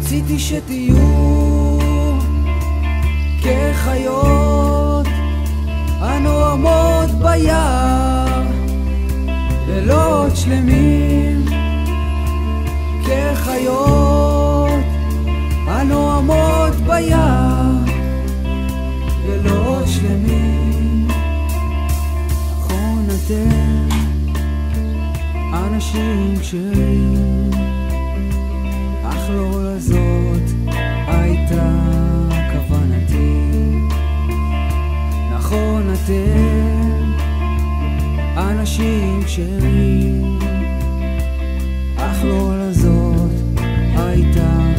רציתי שתהיו כחיות הנועמות ביער, לילות שלמים כחיות הנועמות ביער, לילות שלמים. נכון אתם אנשים כשרים, אך לא לזאת הייתה כוונתי. נכון אתם אנשים כשרים, אך לא לזאת הייתה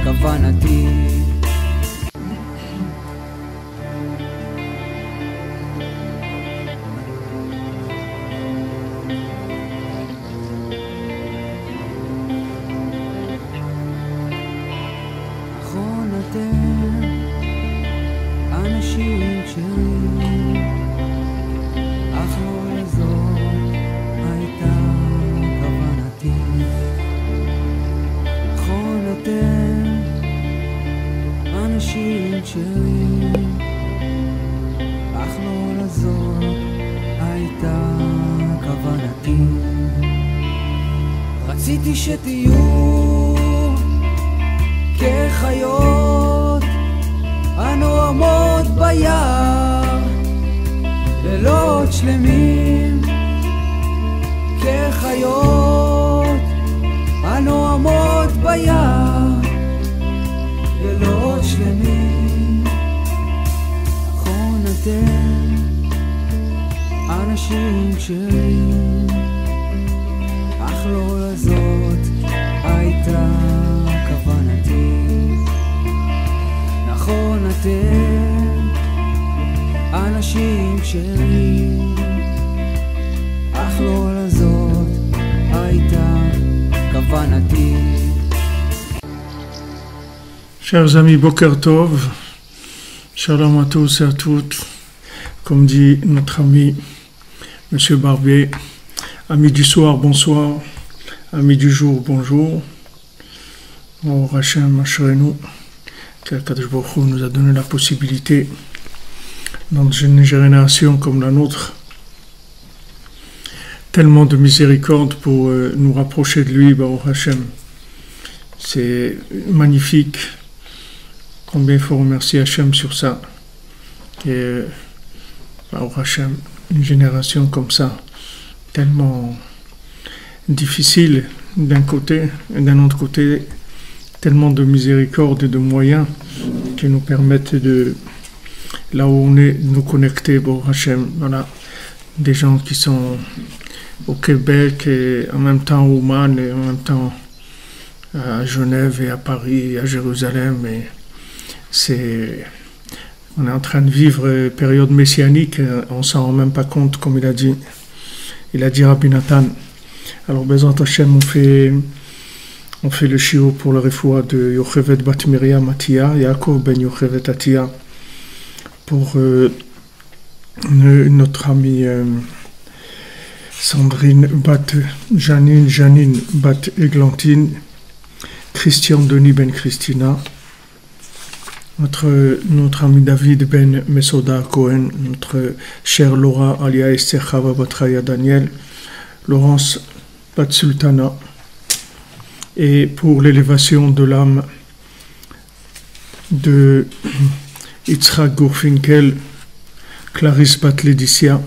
כוונתי. נכון אתם אנשים כשרים, אך לא לזאת הייתה כוונתי. נכון אתם אנשים כשרים, אך לא לזאת הייתה כוונתי. רציתי שתהיו כחיות הנועמות ביער, לילות שלמים כחיות הנועמות ביער, לילות שלמים. נכון אתם אנשים כשרים, אך לא לזאת הייתה כוונתי. נכון אתם אנשים כשרים, אך לא לזאת הייתה כוונתי. Chers amis, Boker Tov, shalom à tous et à toutes. Comme dit notre ami Monsieur Barbier, amis du soir, bonsoir, amis du jour, bonjour. Au Hachem Ashrenu, qu'Akadosh Baruch Hu nous a donné la possibilité, dans une génération comme la nôtre, tellement de miséricorde pour nous rapprocher de lui, Baruch Hashem. C'est magnifique. Combien il faut remercier Hashem sur ça. Et Baruch Hashem, une génération comme ça, tellement difficile d'un côté, et d'un autre côté, tellement de miséricorde et de moyens qui nous permettent de, là où on est, de nous connecter, Baruch Hashem. Voilà, des gens qui sont au Québec et en même temps au Oman et en même temps à Genève et à Paris et à Jérusalem. Et on est en train de vivre une période messianique, on s'en rend même pas compte, comme il a dit Rabbi Nathan. Alors Bezrat Hashem, on fait le shiur pour le refoua de Yochevet Bat Miriam Atiya, Yaakov Ben Yochevet Atiya, pour notre amie Sandrine Bat Janine Bat Eglantine, Christian Denis Ben Christina, notre ami David Ben Mesoda Cohen, notre chère Laura Alia Esther Chava Batraya Daniel, Laurence Bat Sultana, et pour l'élévation de l'âme de Yitzhak Gourfinkel, Clarisse Bat Laetitia,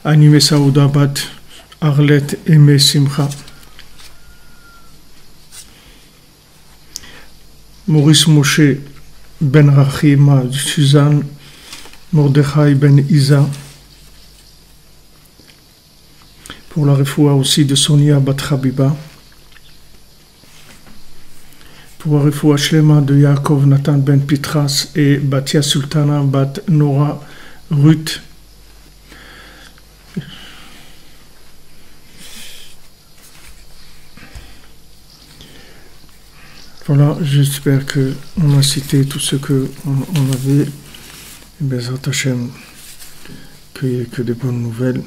Anime Saouda Bat Arlette Aimé Simcha, Maurice Moshe Ben Rachima Suzanne, Mordechai Ben Isa, pour la refoua aussi de Sonia Bat Habiba, pour la refoua Shlema de Yaakov Nathan Ben Pitras et Batia Sultana Bat Nora Ruth. Voilà, j'espère qu'on a cité tout ce qu'on avait. Bezrat Hashem, qu'il n'y ait que des bonnes nouvelles.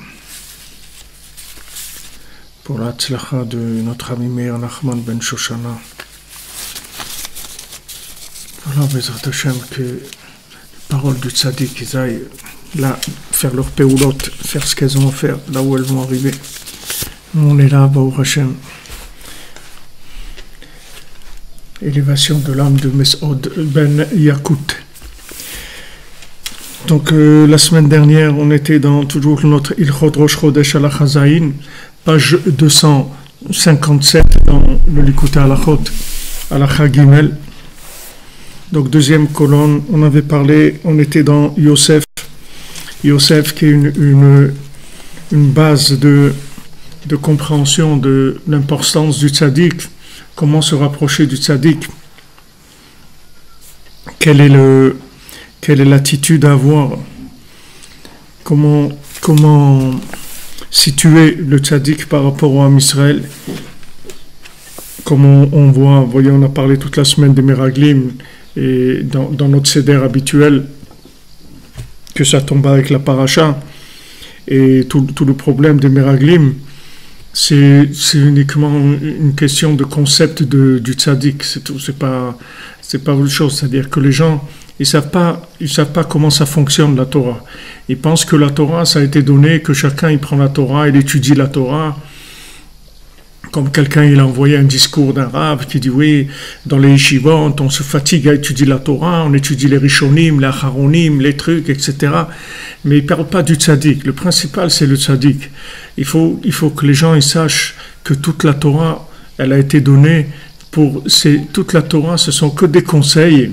Pour la tzlacha de notre ami Meir Nachman Ben Shoshana. Inch'Allah, Bezrat Hashem, que les paroles du tzaddik, qu'ils aillent là, faire leur péoulotte, faire ce qu'elles ont à faire, là où elles vont arriver. Nous, on est là, Baruch Hashem. Élévation de l'âme de Mes'od Ben Yakut. Donc, la semaine dernière, on était dans toujours notre Ilchot Rosh Chodesh Halakha Zayin, page 257 dans le Likutei Halachot Halakha Gimel. Donc, deuxième colonne, on avait parlé, on était dans Yosef. Yosef qui est une base de compréhension de l'importance du tzaddik, comment se rapprocher du tzaddik, quelle est l'attitude à avoir, comment situer le tzaddik par rapport au Am Israël, comme on voit, voyez, on a parlé toute la semaine des Meraglim, et dans notre seder habituel, que ça tombe avec la paracha, et tout le problème des Meraglim, c'est uniquement une question de concept du tzaddik, c'est tout, c'est pas autre chose, c'est-à-dire que les gens, ils savent pas comment ça fonctionne la Torah. Ils pensent que la Torah, ça a été donné, que chacun il prend la Torah, il étudie la Torah, comme quelqu'un il a envoyé un discours d'un rav qui dit oui, dans les yeshivot, on se fatigue à étudier la Torah, on étudie les rishonim, les acharonim, les trucs, etc. Mais il ne parle pas du tzaddik. Le principal, c'est le tzaddik. Il faut que les gens ils sachent que toute la Torah, elle a été donnée toute la Torah, ce sont que des conseils.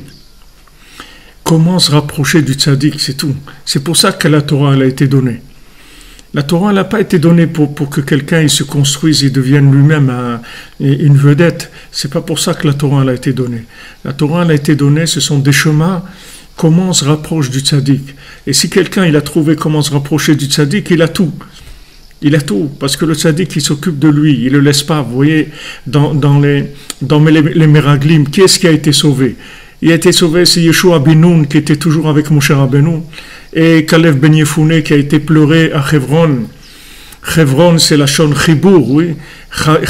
Comment se rapprocher du tzaddik, c'est tout. C'est pour ça que la Torah, elle a été donnée. La Torah, elle n'a pas été donnée pour que quelqu'un il se construise et devienne lui-même une vedette. C'est pas pour ça que la Torah elle a été donnée. La Torah elle a été donnée, ce sont des chemins, comment on se rapproche du tzaddik. Et si quelqu'un il a trouvé comment se rapprocher du tzaddik, il a tout. Il a tout, parce que le tzaddik il s'occupe de lui, il ne le laisse pas. Vous voyez, dans les Meraglim, qui est-ce qui a été sauvé? Il a été sauvé, c'est Yeshua ben Nun qui était toujours avec Moshe Rabbeinu, et Kalev ben Yefune qui a été pleuré à Hebron. Hebron, c'est la shon Chibour, oui.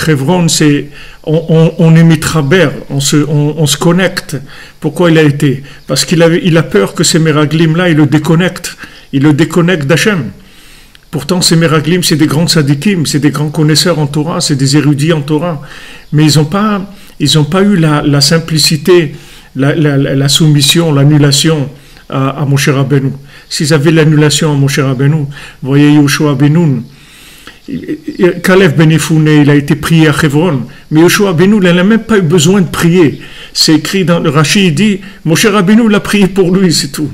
Hebron, c'est on est mitraber, on se connecte. Pourquoi il a été? Parce qu'il a peur que ces Meraglim là, il le déconnecte d'Hachem. Pourtant, ces Meraglim, c'est des grands tzadikim, c'est des grands connaisseurs en Torah, c'est des érudits en Torah, mais ils n'ont pas eu la simplicité, la soumission, l'annulation à Moshe Rabbeinu. S'ils avaient l'annulation à Moshe Rabbeinu, vous voyez Yoshua ben Nun, Kalev ben Yefune, il a été prié à Hebron, mais Yoshua ben Nun, il n'a même pas eu besoin de prier. C'est écrit dans le Rashi, il dit, Moshe Rabbeinu l'a prié pour lui, c'est tout.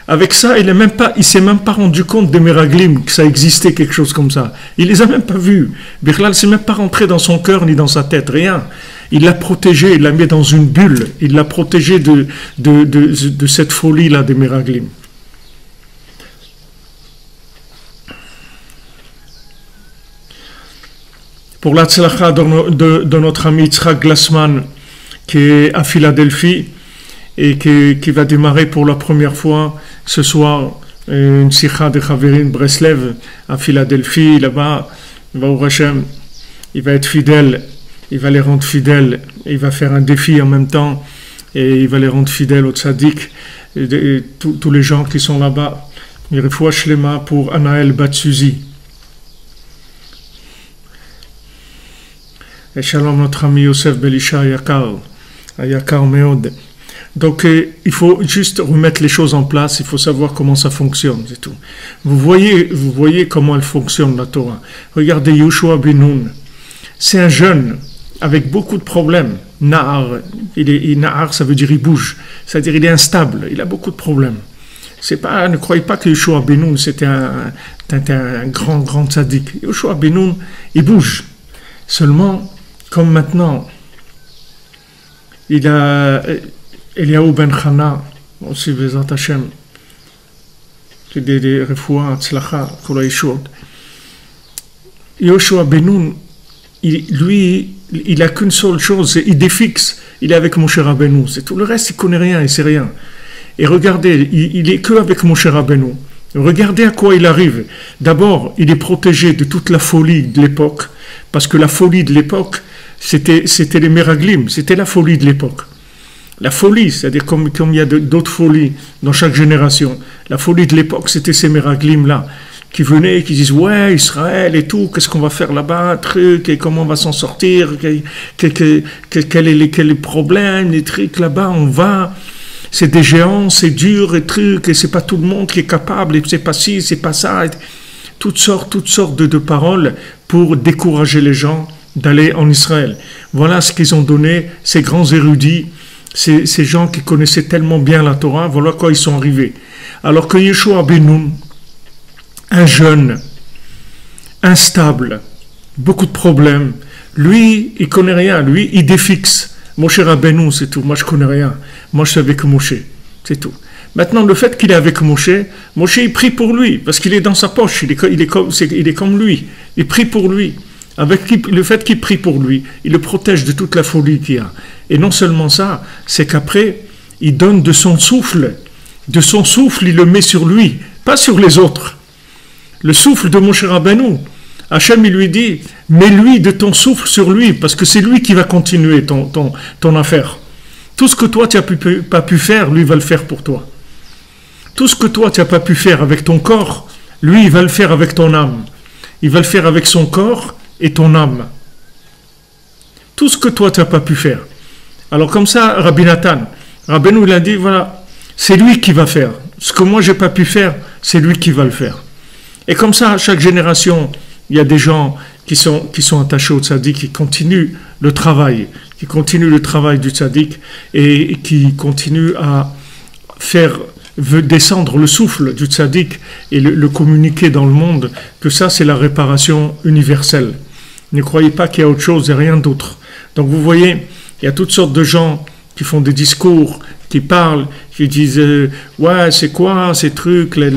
Avec ça, il s'est même pas rendu compte des Meraglim, que ça existait quelque chose comme ça. Il les a même pas vus. Birlal s'est même pas rentré dans son cœur ni dans sa tête, rien. Il l'a protégé, il l'a mis dans une bulle. Il l'a protégé de cette folie-là des Meraglim. Pour la tzlacha de notre ami Yitzhak Glassman, qui est à Philadelphie, et qui va démarrer pour la première fois ce soir une sikha de Chaverin Breslev à Philadelphie, là-bas, Baruch Hashem, il va être fidèle, il va les rendre fidèles, il va faire un défi en même temps, et il va les rendre fidèles au tzaddik, et tous les gens qui sont là-bas. Refoua Shlema pour Anaël Batsuzi. Et shalom notre ami Yosef Belisha Yakar Meod. Donc, il faut juste remettre les choses en place, il faut savoir comment ça fonctionne, c'est tout. Vous voyez comment elle fonctionne, la Torah. Regardez Yoshua ben Nun. C'est un jeune avec beaucoup de problèmes. Nahar, Nahar, ça veut dire il bouge. C'est-à-dire il est instable, il a beaucoup de problèmes. Ne croyez pas que Yoshua ben Nun, c'était un grand tzaddik. Yoshua ben Nun, il bouge. Seulement, comme maintenant, il a... Eliaou ben Chana, aussi Bezrat Hashem, qui est des refoua, tzlacha, kol ha'yeshut. Yoshua ben Nun, lui, il n'a qu'une seule chose, c'est idée fixe. Il est avec Moshe Rabbeinu, c'est tout. Le reste, il ne connaît rien, il ne sait rien. Et regardez, il est que avec Moshe Rabbeinu. Regardez à quoi il arrive. D'abord, il est protégé de toute la folie de l'époque, parce que la folie de l'époque, c'était les Meraglim, c'était la folie de l'époque. La folie, c'est-à-dire comme il y a d'autres folies dans chaque génération. La folie de l'époque, c'était ces Meraglim-là, qui venaient, qui disent, ouais, Israël et tout, qu'est-ce qu'on va faire là-bas, truc, et comment on va s'en sortir, quel est les problèmes, les trucs là-bas, on va, c'est des géants, c'est dur, et trucs, et c'est pas tout le monde qui est capable, et c'est pas ci, c'est pas ça, et toutes sortes de paroles pour décourager les gens d'aller en Israël. Voilà ce qu'ils ont donné, ces grands érudits, ces gens qui connaissaient tellement bien la Torah, voilà quoi ils sont arrivés. Alors que Yeshua ben Nun, un jeune, instable, beaucoup de problèmes, lui, il connaît rien, lui, il défixe. Moshe Rabbeinu, c'est tout, moi je connais rien, moi je suis avec Moshe, c'est tout. Maintenant, le fait qu'il est avec Moshe, Moshe il prie pour lui, parce qu'il est dans sa poche, il est comme lui, il prie pour lui. Avec le fait qu'il prie pour lui, il le protège de toute la folie qu'il y a. Et non seulement ça, c'est qu'après, il donne de son souffle, il le met sur lui, pas sur les autres. Le souffle de Moshe Rabbeinu, Hachem il lui dit, mets-lui de ton souffle sur lui, parce que c'est lui qui va continuer ton affaire. Tout ce que toi tu n'as pas pu faire, lui va le faire pour toi. Tout ce que toi tu n'as pas pu faire avec ton corps, lui il va le faire avec ton âme. Il va le faire avec son corps et ton âme. Tout ce que toi tu n'as pas pu faire. Alors comme ça, Rabbi Nathan, Rabbeinu il a dit, voilà, c'est lui qui va faire. Ce que moi j'ai pas pu faire, c'est lui qui va le faire. Et comme ça, à chaque génération, il y a des gens qui sont attachés au tzaddik, qui continuent le travail du tzaddik et qui continuent à faire descendre le souffle du tzaddik et le communiquer dans le monde, que ça c'est la réparation universelle. Ne croyez pas qu'il y a autre chose et rien d'autre. Donc vous voyez, il y a toutes sortes de gens qui font des discours, qui parlent, qui disent ouais c'est quoi ces trucs, la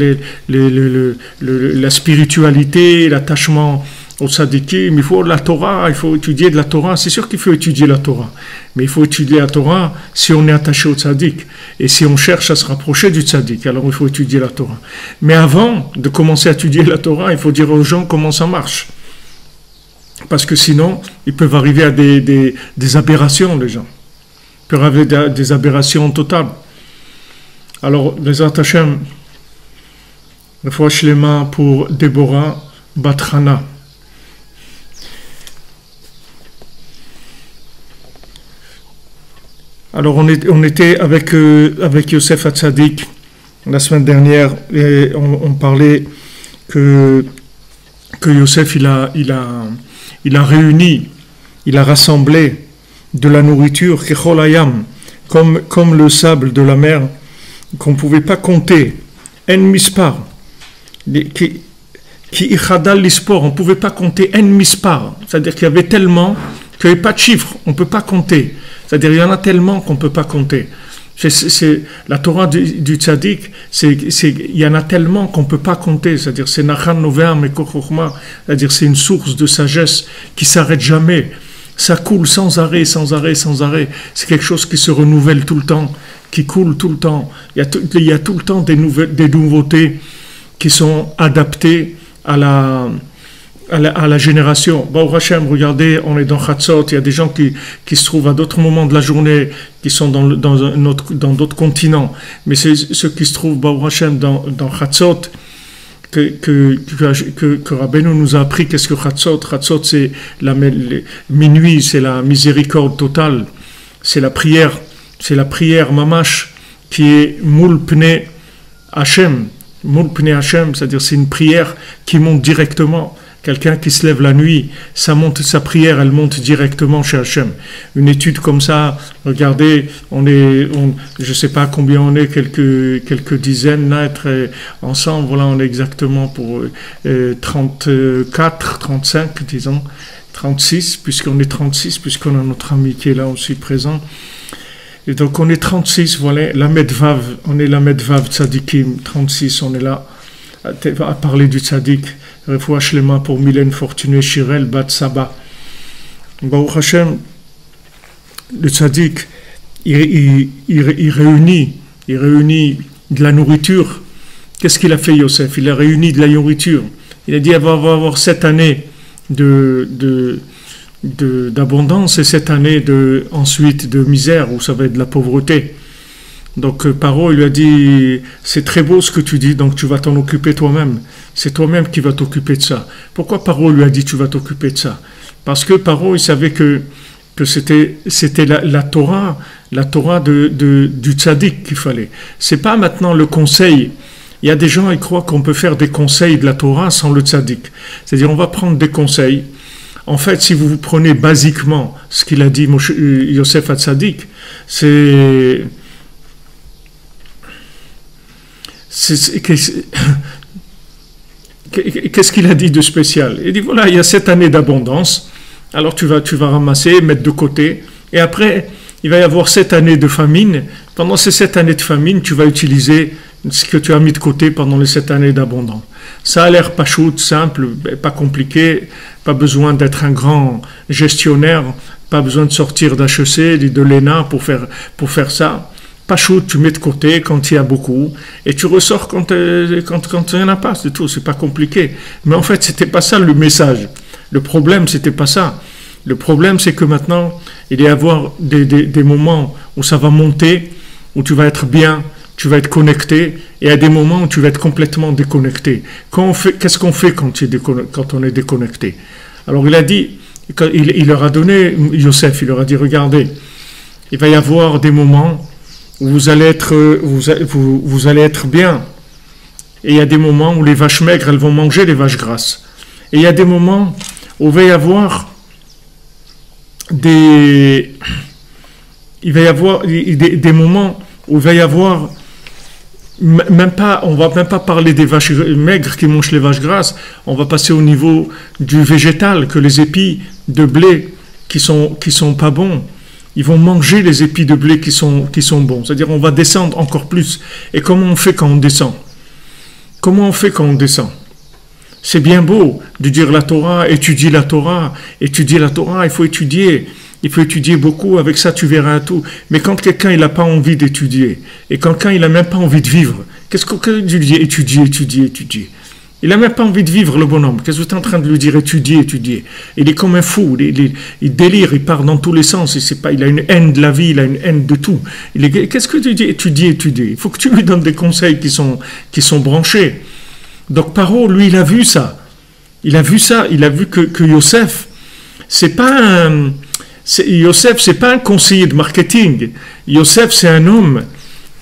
spiritualité, l'attachement au tzadikim, il faut la Torah, il faut étudier de la Torah. C'est sûr qu'il faut étudier la Torah, mais il faut étudier la Torah si on est attaché au tzadik et si on cherche à se rapprocher du tzadik, alors il faut étudier la Torah. Mais avant de commencer à étudier la Torah, il faut dire aux gens comment ça marche, parce que sinon ils peuvent arriver à des aberrations, les gens. Ils peuvent arriver à des aberrations totales. Alors les Hashem, le fois shlema pour Déborah Batrana. Alors on était avec Yosef Hatzadik la semaine dernière et on parlait que Yosef il a réuni, il a rassemblé de la nourriture comme le sable de la mer qu'on ne pouvait pas compter, en mispar, qui ichadal l'ispor, on ne pouvait pas compter en mispar, c'est-à-dire qu'il y avait tellement qu'il n'y avait pas de chiffre, on ne peut pas compter. C'est-à-dire qu'il y en a tellement qu'on ne peut pas compter. C'est la Torah du tzaddik, il y en a tellement qu'on ne peut pas compter. C'est-à-dire c'est nachan novea mekor chokhma, c'est-à-dire c'est une source de sagesse qui ne s'arrête jamais. Ça coule sans arrêt. C'est quelque chose qui se renouvelle tout le temps, qui coule tout le temps. Il y a tout le temps des nouveautés qui sont adaptées à la génération. Baruch Hashem, regardez, on est dans Chatzot, il y a des gens qui se trouvent à d'autres moments de la journée, qui sont dans d'autres continents, mais c'est ceux qui se trouvent, Baruch Hashem, dans Chatzot, que Rabbeinu nous a appris. Qu'est-ce que Chatzot? Chatzot, c'est minuit, c'est la miséricorde totale, c'est la prière mamash, qui est Moul Pnei Hashem, c'est-à-dire c'est une prière qui monte directement. Quelqu'un qui se lève la nuit, sa prière, elle monte directement chez Hachem. Une étude comme ça, regardez, je ne sais pas combien on est, quelques dizaines là, ensemble, voilà, on est exactement pour 34, 35, disons, 36, puisqu'on a notre ami qui est là aussi présent. Et donc on est 36, voilà, la Medvav, on est la Medvav Tzadikim, 36, on est là, à parler du Tzadik. Refoua Shlema pour Mylène Fortuné Shirel Bat Saba. Baruch Hashem, le tzaddik, il réunit de la nourriture. Qu'est-ce qu'il a fait, Yosef? Il a réuni de la nourriture. Il a dit, il va avoir 7 années de d'abondance et cette année ensuite de misère où ça va être de la pauvreté. Donc Paro il lui a dit c'est très beau ce que tu dis, donc tu vas t'en occuper toi-même. C'est toi-même qui vas t'occuper de ça. Pourquoi Paro lui a dit tu vas t'occuper de ça? Parce que Paro il savait que c'était la Torah du tzaddik qu'il fallait. C'est pas maintenant le conseil. Il y a des gens qui croient qu'on peut faire des conseils de la Torah sans le tzaddik. C'est-à-dire on va prendre des conseils. En fait, si vous prenez basiquement ce qu'il a dit Yosef HaTzadik, qu'est-ce qu'il a dit de spécial? Il dit voilà, il y a cette année d'abondance, alors tu vas ramasser, mettre de côté, et après, il va y avoir 7 années de famine. Pendant ces 7 années de famine, tu vas utiliser ce que tu as mis de côté pendant les 7 années d'abondance. Ça a l'air pas chaud, simple, pas compliqué, pas besoin d'être un grand gestionnaire, pas besoin de sortir d'HEC, de l'ENA pour faire ça. Pas chaud, tu mets de côté quand il y a beaucoup, et tu ressors quand il n'y en a pas, c'est tout, c'est pas compliqué. Mais en fait, c'était pas ça le message. Le problème, c'était pas ça. Le problème, c'est que maintenant, il va y avoir des moments où ça va monter, où tu vas être bien, tu vas être connecté, et à des moments où tu vas être complètement déconnecté. Qu'est-ce qu'on fait quand on est déconnecté? Alors il a dit, il leur a donné, Yosef, il leur a dit, regardez, il va y avoir des moments où vous allez être bien, et il y a des moments où les vaches maigres, elles vont manger les vaches grasses. Et il y a des moments où il va y avoir des moments où il va y avoir on va même pas parler des vaches maigres qui mangent les vaches grasses, on va passer au niveau du végétal, que les épis de blé qui sont pas bons, ils vont manger les épis de blé qui sont bons. C'est-à-dire on va descendre encore plus. Et comment on fait quand on descend? C'est bien beau de dire la Torah, étudier la Torah, il faut étudier. Il faut étudier beaucoup, avec ça tu verras tout. Mais quand quelqu'un il n'a pas envie d'étudier, et quand quelqu'un il n'a même pas envie de vivre, qu'est-ce que tu lui dis? Étudier. Il n'a même pas envie de vivre, le bonhomme. Qu'est-ce que tu es en train de lui dire? Étudier. Il est comme un fou, il délire, il part dans tous les sens. Il a une haine de la vie, il a une haine de tout. Qu'est-ce que tu dis? Étudier. Il faut que tu lui donnes des conseils qui sont branchés. Donc Paro, lui, il a vu ça. Il a vu que Yosef, Yosef, c'est pas un conseiller de marketing. Yosef, c'est un homme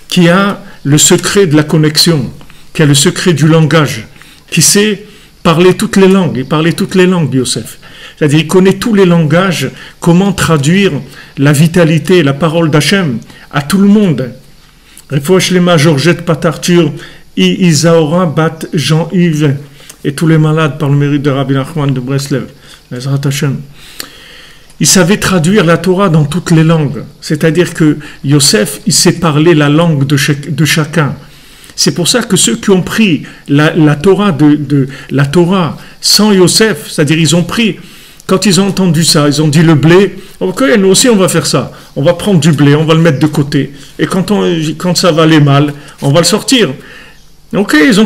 qui a le secret de la connexion, qui a le secret du langage, qui sait parler toutes les langues. Il parlait toutes les langues, Yosef. C'est-à-dire, il connaît tous les langages, comment traduire la vitalité, la parole d'Hachem à tout le monde. Refouach Lema, Georgette Patartur, Isaora Bat Jean-Yves, et tous les malades par le mérite de Rabbi Nachman de Breslev. Ezrat Hashem. Il savait traduire la Torah dans toutes les langues. C'est-à-dire que Yosef, il sait parler la langue de chacun. C'est pour ça que ceux qui ont pris la Torah la Torah sans Yosef, c'est-à-dire ils ont pris, quand ils ont entendu ça, ils ont dit le blé, ok, nous aussi on va faire ça. On va prendre du blé, on va le mettre de côté. Et quand ça va aller mal, on va le sortir. Ok, ils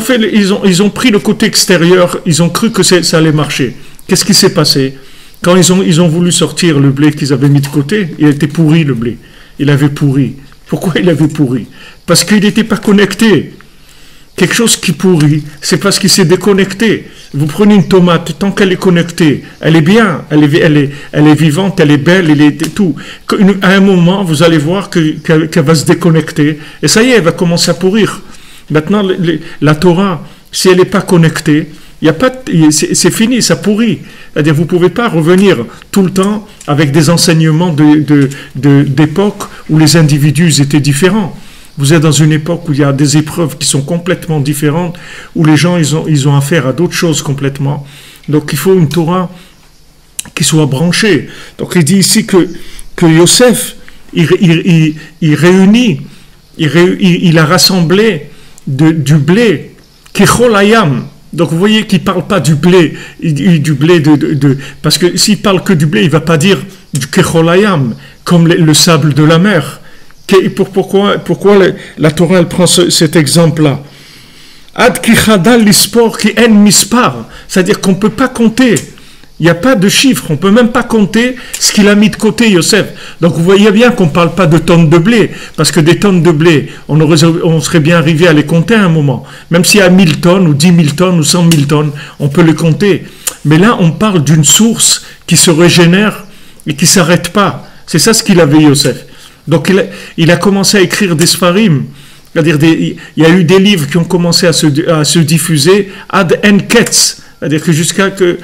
ont pris le côté extérieur, ils ont cru que ça allait marcher. Qu'est-ce qui s'est passé? Quand ils ont voulu sortir le blé qu'ils avaient mis de côté, il était pourri le blé. Il avait pourri. Pourquoi il avait pourri? Parce qu'il n'était pas connecté. Quelque chose qui pourrit, c'est parce qu'il s'est déconnecté. Vous prenez une tomate, tant qu'elle est connectée, elle est bien, elle est vivante, elle est belle, elle est tout. À un moment, vous allez voir qu'elle va se déconnecter, et ça y est, elle va commencer à pourrir. Maintenant, la Torah, si elle n'est pas connectée, c'est fini, ça pourrit. C'est-à-dire, vous ne pouvez pas revenir tout le temps avec des enseignements d'époque où les individus étaient différents. Vous êtes dans une époque où il y a des épreuves qui sont complètement différentes, où les gens ils ont affaire à d'autres choses complètement. Donc il faut une Torah qui soit branchée. Donc il dit ici que Yosef, il réunit, il a rassemblé du blé, Kechol Hayam. Donc vous voyez qu'il ne parle pas du blé, parce que s'il parle que du blé, il ne va pas dire du Kechol Hayam, comme le sable de la mer. Pourquoi la Torah elle prend cet exemple-là? Ad ki chadal lispor ki en mispar, c'est-à-dire qu'on ne peut pas compter. Il n'y a pas de chiffre, on ne peut même pas compter ce qu'il a mis de côté, Yosef. Donc vous voyez bien qu'on ne parle pas de tonnes de blé, parce que des tonnes de blé, on serait bien arrivé à les compter à un moment. Même s'il y a 1000 tonnes, ou 10 000 tonnes, ou 100 000 tonnes, on peut les compter. Mais là, on parle d'une source qui se régénère et qui ne s'arrête pas. C'est ça ce qu'il avait, Yosef. Donc il a commencé à écrire des sfarim. C'est-à-dire, il y a eu des livres qui ont commencé à se diffuser ad en ketz. C'est-à-dire que jusqu'à que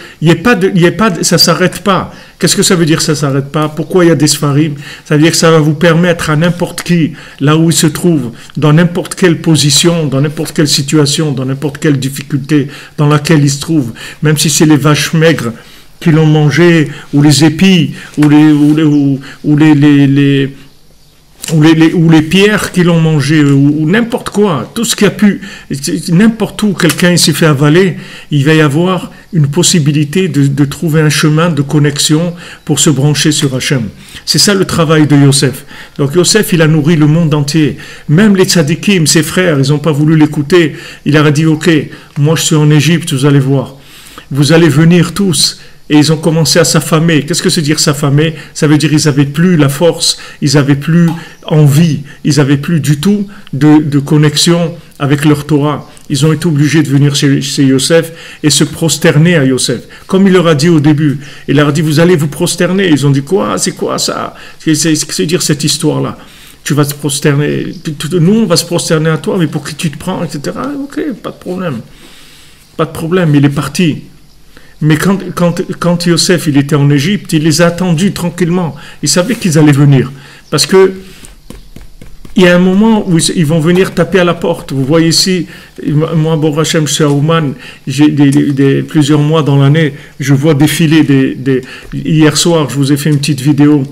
ça s'arrête pas. Qu'est-ce que ça veut dire ça s'arrête pas? Pourquoi il y a des sfarim? Ça veut dire que ça va vous permettre à n'importe qui, là où il se trouve, dans n'importe quelle position, dans n'importe quelle situation, dans n'importe quelle difficulté dans laquelle il se trouve, même si c'est les vaches maigres qui l'ont mangé, ou les épis, ou les pierres qui l'ont mangé, ou n'importe quoi, tout ce qui a pu, n'importe où quelqu'un s'est fait avaler, il va y avoir une possibilité de trouver un chemin de connexion pour se brancher sur Hachem. C'est ça le travail de Yosef. Donc Yosef, il a nourri le monde entier. Même les tzadikim, ses frères, ils n'ont pas voulu l'écouter. Il leur a dit, ok, moi je suis en Égypte, vous allez voir. Vous allez venir tous. Et ils ont commencé à s'affamer. Qu'est-ce que c'est dire s'affamer? Ça veut dire qu'ils n'avaient plus la force, ils n'avaient plus envie, ils n'avaient plus du tout de connexion avec leur Torah. Ils ont été obligés de venir chez Yosef et se prosterner à Yosef. Comme il leur a dit au début, il leur a dit, vous allez vous prosterner. Ils ont dit, quoi? C'est quoi ça? C'est dire cette histoire-là. Tu vas te prosterner. Nous, on va se prosterner à toi, mais pour qui tu te prends, etc. Ok, pas de problème. Pas de problème, il est parti. Mais quand Yosef il était en Égypte, il les a attendus tranquillement. Il savait qu'ils allaient venir. Parce que il y a un moment où ils vont venir taper à la porte. Vous voyez ici, moi, Baruch Hashem, chez Aouman, j'ai plusieurs mois dans l'année, je vois défiler hier soir, je vous ai fait une petite vidéo,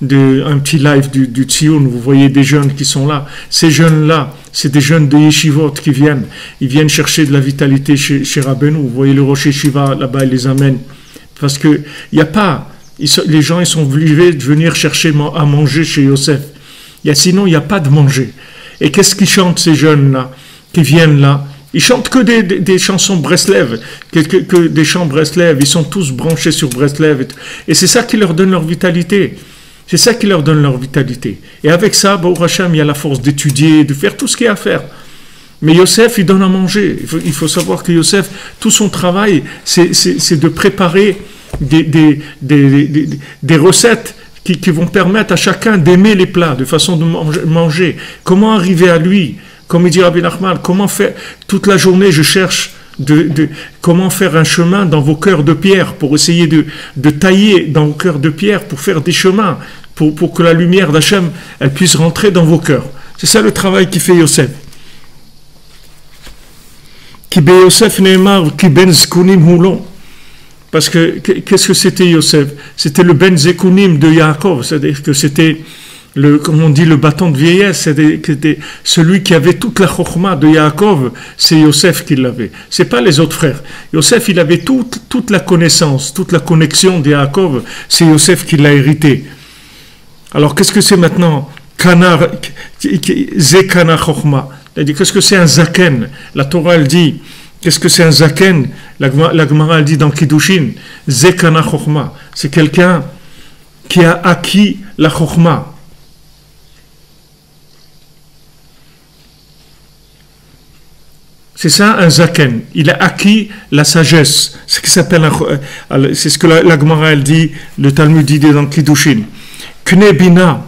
un petit live du Tzion, vous voyez des jeunes qui sont là. Ces jeunes-là, c'est des jeunes de Yeshivot qui viennent. Ils viennent chercher de la vitalité chez Rabbeinu. Vous voyez le Rosh Yeshiva, là-bas, ils les amènent. Parce que il n'y a pas... les gens, ils sont obligés de venir chercher à manger chez Yosef. Sinon, il n'y a pas de manger. Et qu'est-ce qu'ils chantent, ces jeunes-là, qui viennent là? Ils chantent que des chansons Breslev, que des chants Breslev. Ils sont tous branchés sur Breslev. Et c'est ça qui leur donne leur vitalité. C'est ça qui leur donne leur vitalité. Et avec ça, Baruch Hashem, il y a la force d'étudier, de faire tout ce qu'il y a à faire. Mais Yosef, il donne à manger. Il faut savoir que Yosef, tout son travail, c'est de préparer des recettes qui vont permettre à chacun d'aimer les plats, de façon de manger. Comment arriver à lui? Comme il dit Rabbi Nachman, comment faire? Toute la journée, je cherche comment faire un chemin dans vos cœurs de pierre, pour essayer de tailler dans vos cœurs de pierre, pour faire des chemins, pour que la lumière d'Hachem, elle puisse rentrer dans vos cœurs. C'est ça le travail qui fait Yosef. Ki be Yosef ne'emar ki ben zekunim hulon. Parce que, qu'est-ce que c'était Yosef? C'était le ben zekunim de Yaakov, c'est-à-dire que c'était comme on dit, le bâton de vieillesse, c'était celui qui avait toute la chokhma de Yaakov, c'est Yosef qui l'avait. C'est pas les autres frères. Yosef, il avait toute la connaissance, toute la connexion de Yaakov, c'est Yosef qui l'a hérité. Alors, qu'est-ce que c'est maintenant? Zekana chokhma. C'est-à-dire, qu'est-ce que c'est un zaken? La Torah, elle dit, qu'est-ce que c'est un zaken? La Gemara, elle dit dans Kiddushin, Zekana chokhma. C'est quelqu'un qui a acquis la chokhma. C'est ça un zaken. Il a acquis la sagesse. C'est ce qui s'appelle c'est ce que la Gemara elle dit, le Talmud dit dans Kiddushin. Knebina.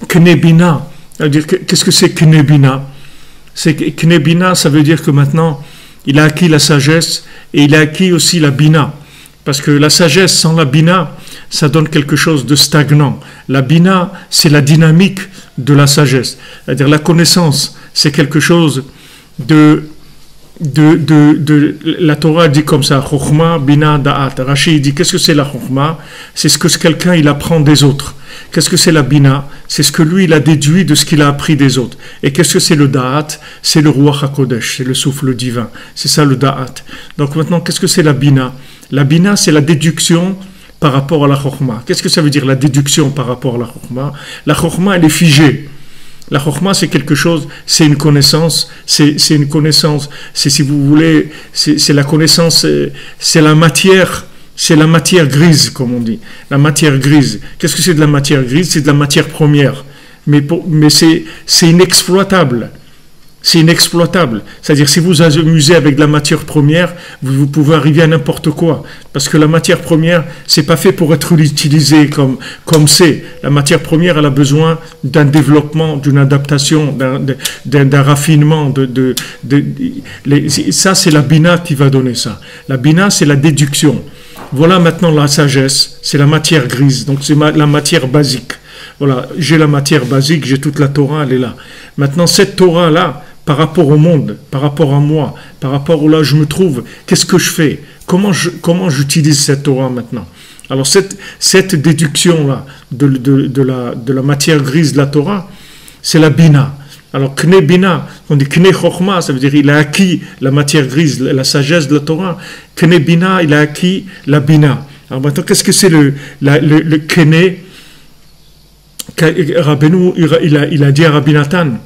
Knebina. C'est-à-dire, qu'est-ce que c'est Knebina? Knebina, ça veut dire que maintenant, il a acquis la sagesse et il a acquis aussi la bina. Parce que la sagesse sans la bina, ça donne quelque chose de stagnant. La bina, c'est la dynamique de la sagesse. C'est-à-dire la connaissance, c'est quelque chose la Torah dit comme ça, Chokhma, Bina, Da'at. Rashi dit, qu'est-ce que c'est la Chokhma? C'est ce que quelqu'un il apprend des autres. Qu'est-ce que c'est la Bina? C'est ce que lui il a déduit de ce qu'il a appris des autres. Et qu'est-ce que c'est le Da'at? C'est le Ruach HaKodesh, c'est le souffle divin. C'est ça le Da'at. Donc maintenant, qu'est-ce que c'est la Bina? La Bina, c'est la déduction par rapport à la Chokhma. Qu'est-ce que ça veut dire la déduction par rapport à la Chokhma? La Chokhma, elle est figée. La chokhma, c'est quelque chose, c'est une connaissance, c'est une connaissance, c'est, si vous voulez, c'est la connaissance, c'est la matière grise, comme on dit. La matière grise. Qu'est-ce que c'est de la matière grise? C'est de la matière première. Mais c'est inexploitable. C'est inexploitable. C'est-à-dire, si vous vous amusez avec de la matière première, vous pouvez arriver à n'importe quoi. Parce que la matière première, c'est pas fait pour être utilisée comme c'est. La matière première, elle a besoin d'un développement, d'une adaptation, d'un raffinement. Ça, c'est la bina qui va donner ça. La bina, c'est la déduction. Voilà maintenant la sagesse. C'est la matière grise. Donc, c'est la matière basique. Voilà, j'ai la matière basique, j'ai toute la Torah, elle est là. Maintenant, cette Torah-là, par rapport au monde, par rapport à moi, par rapport où là je me trouve, qu'est-ce que je fais? Comment j'utilise cette Torah maintenant? Alors cette déduction-là de la matière grise de la Torah, c'est la bina. Alors kne bina, on dit kne chokhma, ça veut dire il a acquis la matière grise, la sagesse de la Torah. Kne bina, il a acquis la bina. Alors maintenant, qu'est-ce que c'est le kne? Rabbeinu, il a dit à Rabbi Nathan,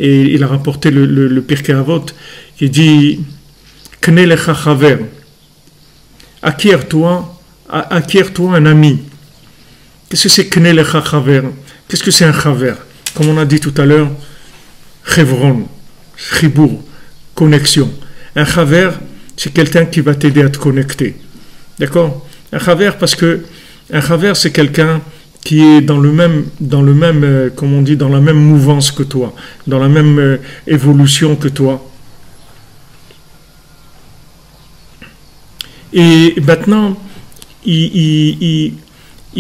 et il a rapporté le Pirkei Avot, il dit Kne lecha chaver, acquiers-toi un ami. Qu'est-ce que c'est Kne lecha chaver? Qu'est-ce que c'est un chaver? Comme on a dit tout à l'heure, chevron, chibour, connexion. Un chaver, c'est quelqu'un qui va t'aider à te connecter. D'accord? Un chaver, parce que un chaver, c'est quelqu'un qui est dans le même, comme on dit, dans la même mouvance que toi, dans la même évolution que toi. Et maintenant, il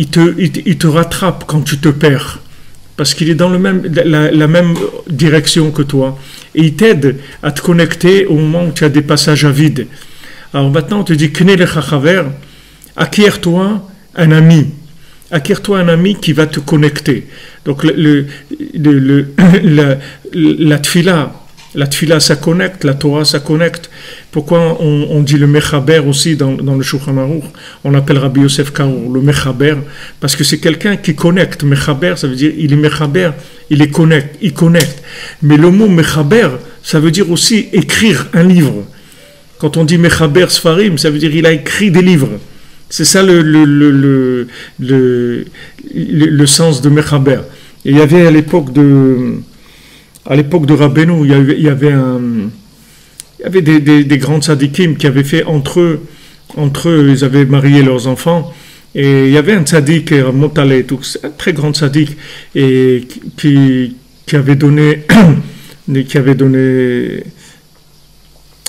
te rattrape quand tu te perds, parce qu'il est dans la même direction que toi, et il t'aide à te connecter au moment où tu as des passages à vide. Alors maintenant, on te dit, Kne lecha chaver, acquiers-toi un ami. Acquiers-toi un ami qui va te connecter. Donc la tfila ça connecte, la Torah ça connecte. Pourquoi on dit le mechaber aussi dans le Shulchan Aruch? On appelle Rabbi Yosef Karo le mechaber, parce que c'est quelqu'un qui connecte. Mechaber, ça veut dire il est mechaber, il connecte. Mais le mot mechaber, ça veut dire aussi écrire un livre. Quand on dit mechaber sfarim, ça veut dire il a écrit des livres. C'est ça le sens de Mechaber. Et il y avait à l'époque de Rabbeinu, il y avait des grands tzadikim qui avaient fait entre eux, ils avaient marié leurs enfants. Et il y avait un tzadik, Motale, un très grand tzadik, et qui avait donné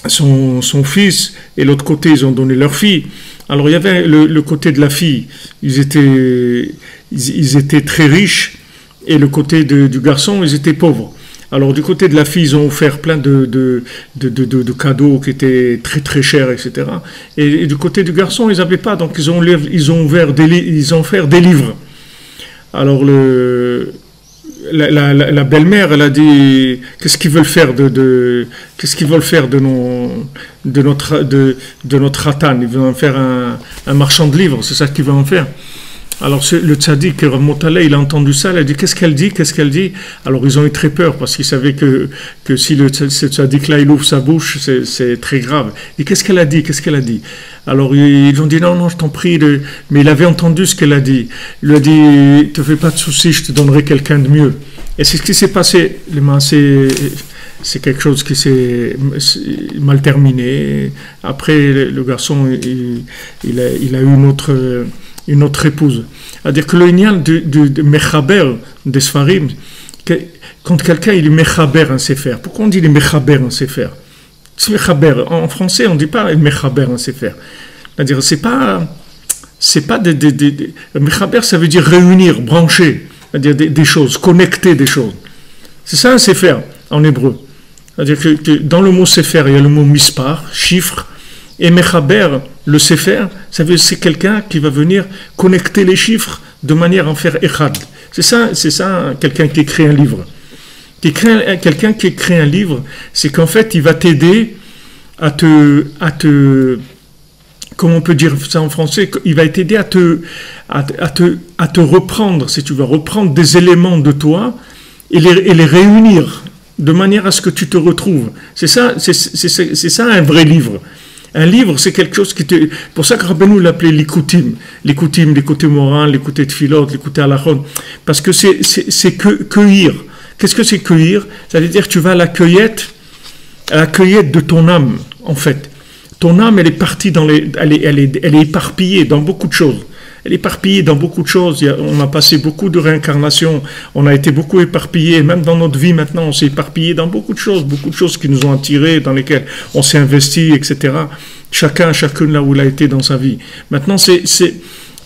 son fils, et l'autre côté ils ont donné leur fille. Alors il y avait le côté de la fille, ils étaient très riches, et le côté du garçon, ils étaient pauvres. Alors du côté de la fille, ils ont offert plein de cadeaux qui étaient très très chers, etc. Et du côté du garçon, ils n'avaient pas, donc ils ont offert des livres. Alors la belle-mère, elle a dit, qu'est-ce qu'ils veulent faire de notre ratan? Ils veulent en faire un marchand de livres, c'est ça qu'ils veulent en faire. Alors le tzaddik Motale, il a entendu ça, il a dit qu'est-ce qu'elle dit? Alors ils ont eu très peur parce qu'ils savaient que si ce tzaddik-là il ouvre sa bouche, c'est très grave. Et qu'est-ce qu'elle a dit? Alors ils ont dit non, je t'en prie, mais il avait entendu ce qu'elle a dit. Il lui a dit te fais pas de soucis, je te donnerai quelqu'un de mieux. Et c'est ce qui s'est passé. C'est quelque chose qui s'est mal terminé. Après le garçon il a eu une autre épouse. C'est-à-dire que le ignal de Mechaber, des Sfarim, quand quelqu'un il est Mechaber un Sefer, pourquoi on dit les Mechaber un Sefer? C'est Mechaber. En français, on ne dit pas Mechaber un Sefer. C'est-à-dire, c'est pas Mechaber, ça veut dire réunir, brancher, c'est-à-dire des choses, connecter des choses. C'est ça un Sefer, en hébreu. C'est-à-dire que dans le mot Sefer, il y a le mot Mispar, chiffre, et Mechaber, le Sefer, c'est quelqu'un qui va venir connecter les chiffres de manière à en faire Echad. C'est ça, quelqu'un qui écrit un livre. Quelqu'un qui écrit un livre, c'est qu'en fait, il va t'aider à te comment on peut dire ça en français, il va t'aider à te reprendre, si tu vas reprendre des éléments de toi et les réunir de manière à ce que tu te retrouves. C'est ça un vrai livre. Un livre, c'est quelque chose qui te... Pour ça que Rabbeinu l'appelait l'ikutim, l'écouté moral, l'écouté de philote, l'écouté halachon, parce que c'est cueillir. Qu'est-ce que c'est cueillir? Ça veut dire que tu vas à la cueillette de ton âme, en fait. Ton âme, elle est partie elle est éparpillée dans beaucoup de choses. Elle est éparpillée dans beaucoup de choses. On a passé beaucoup de réincarnations. On a été beaucoup éparpillés. Même dans notre vie maintenant, on s'est éparpillé dans beaucoup de choses qui nous ont attirés, dans lesquelles on s'est investi, etc. Chacune là où il a été dans sa vie. Maintenant, c'est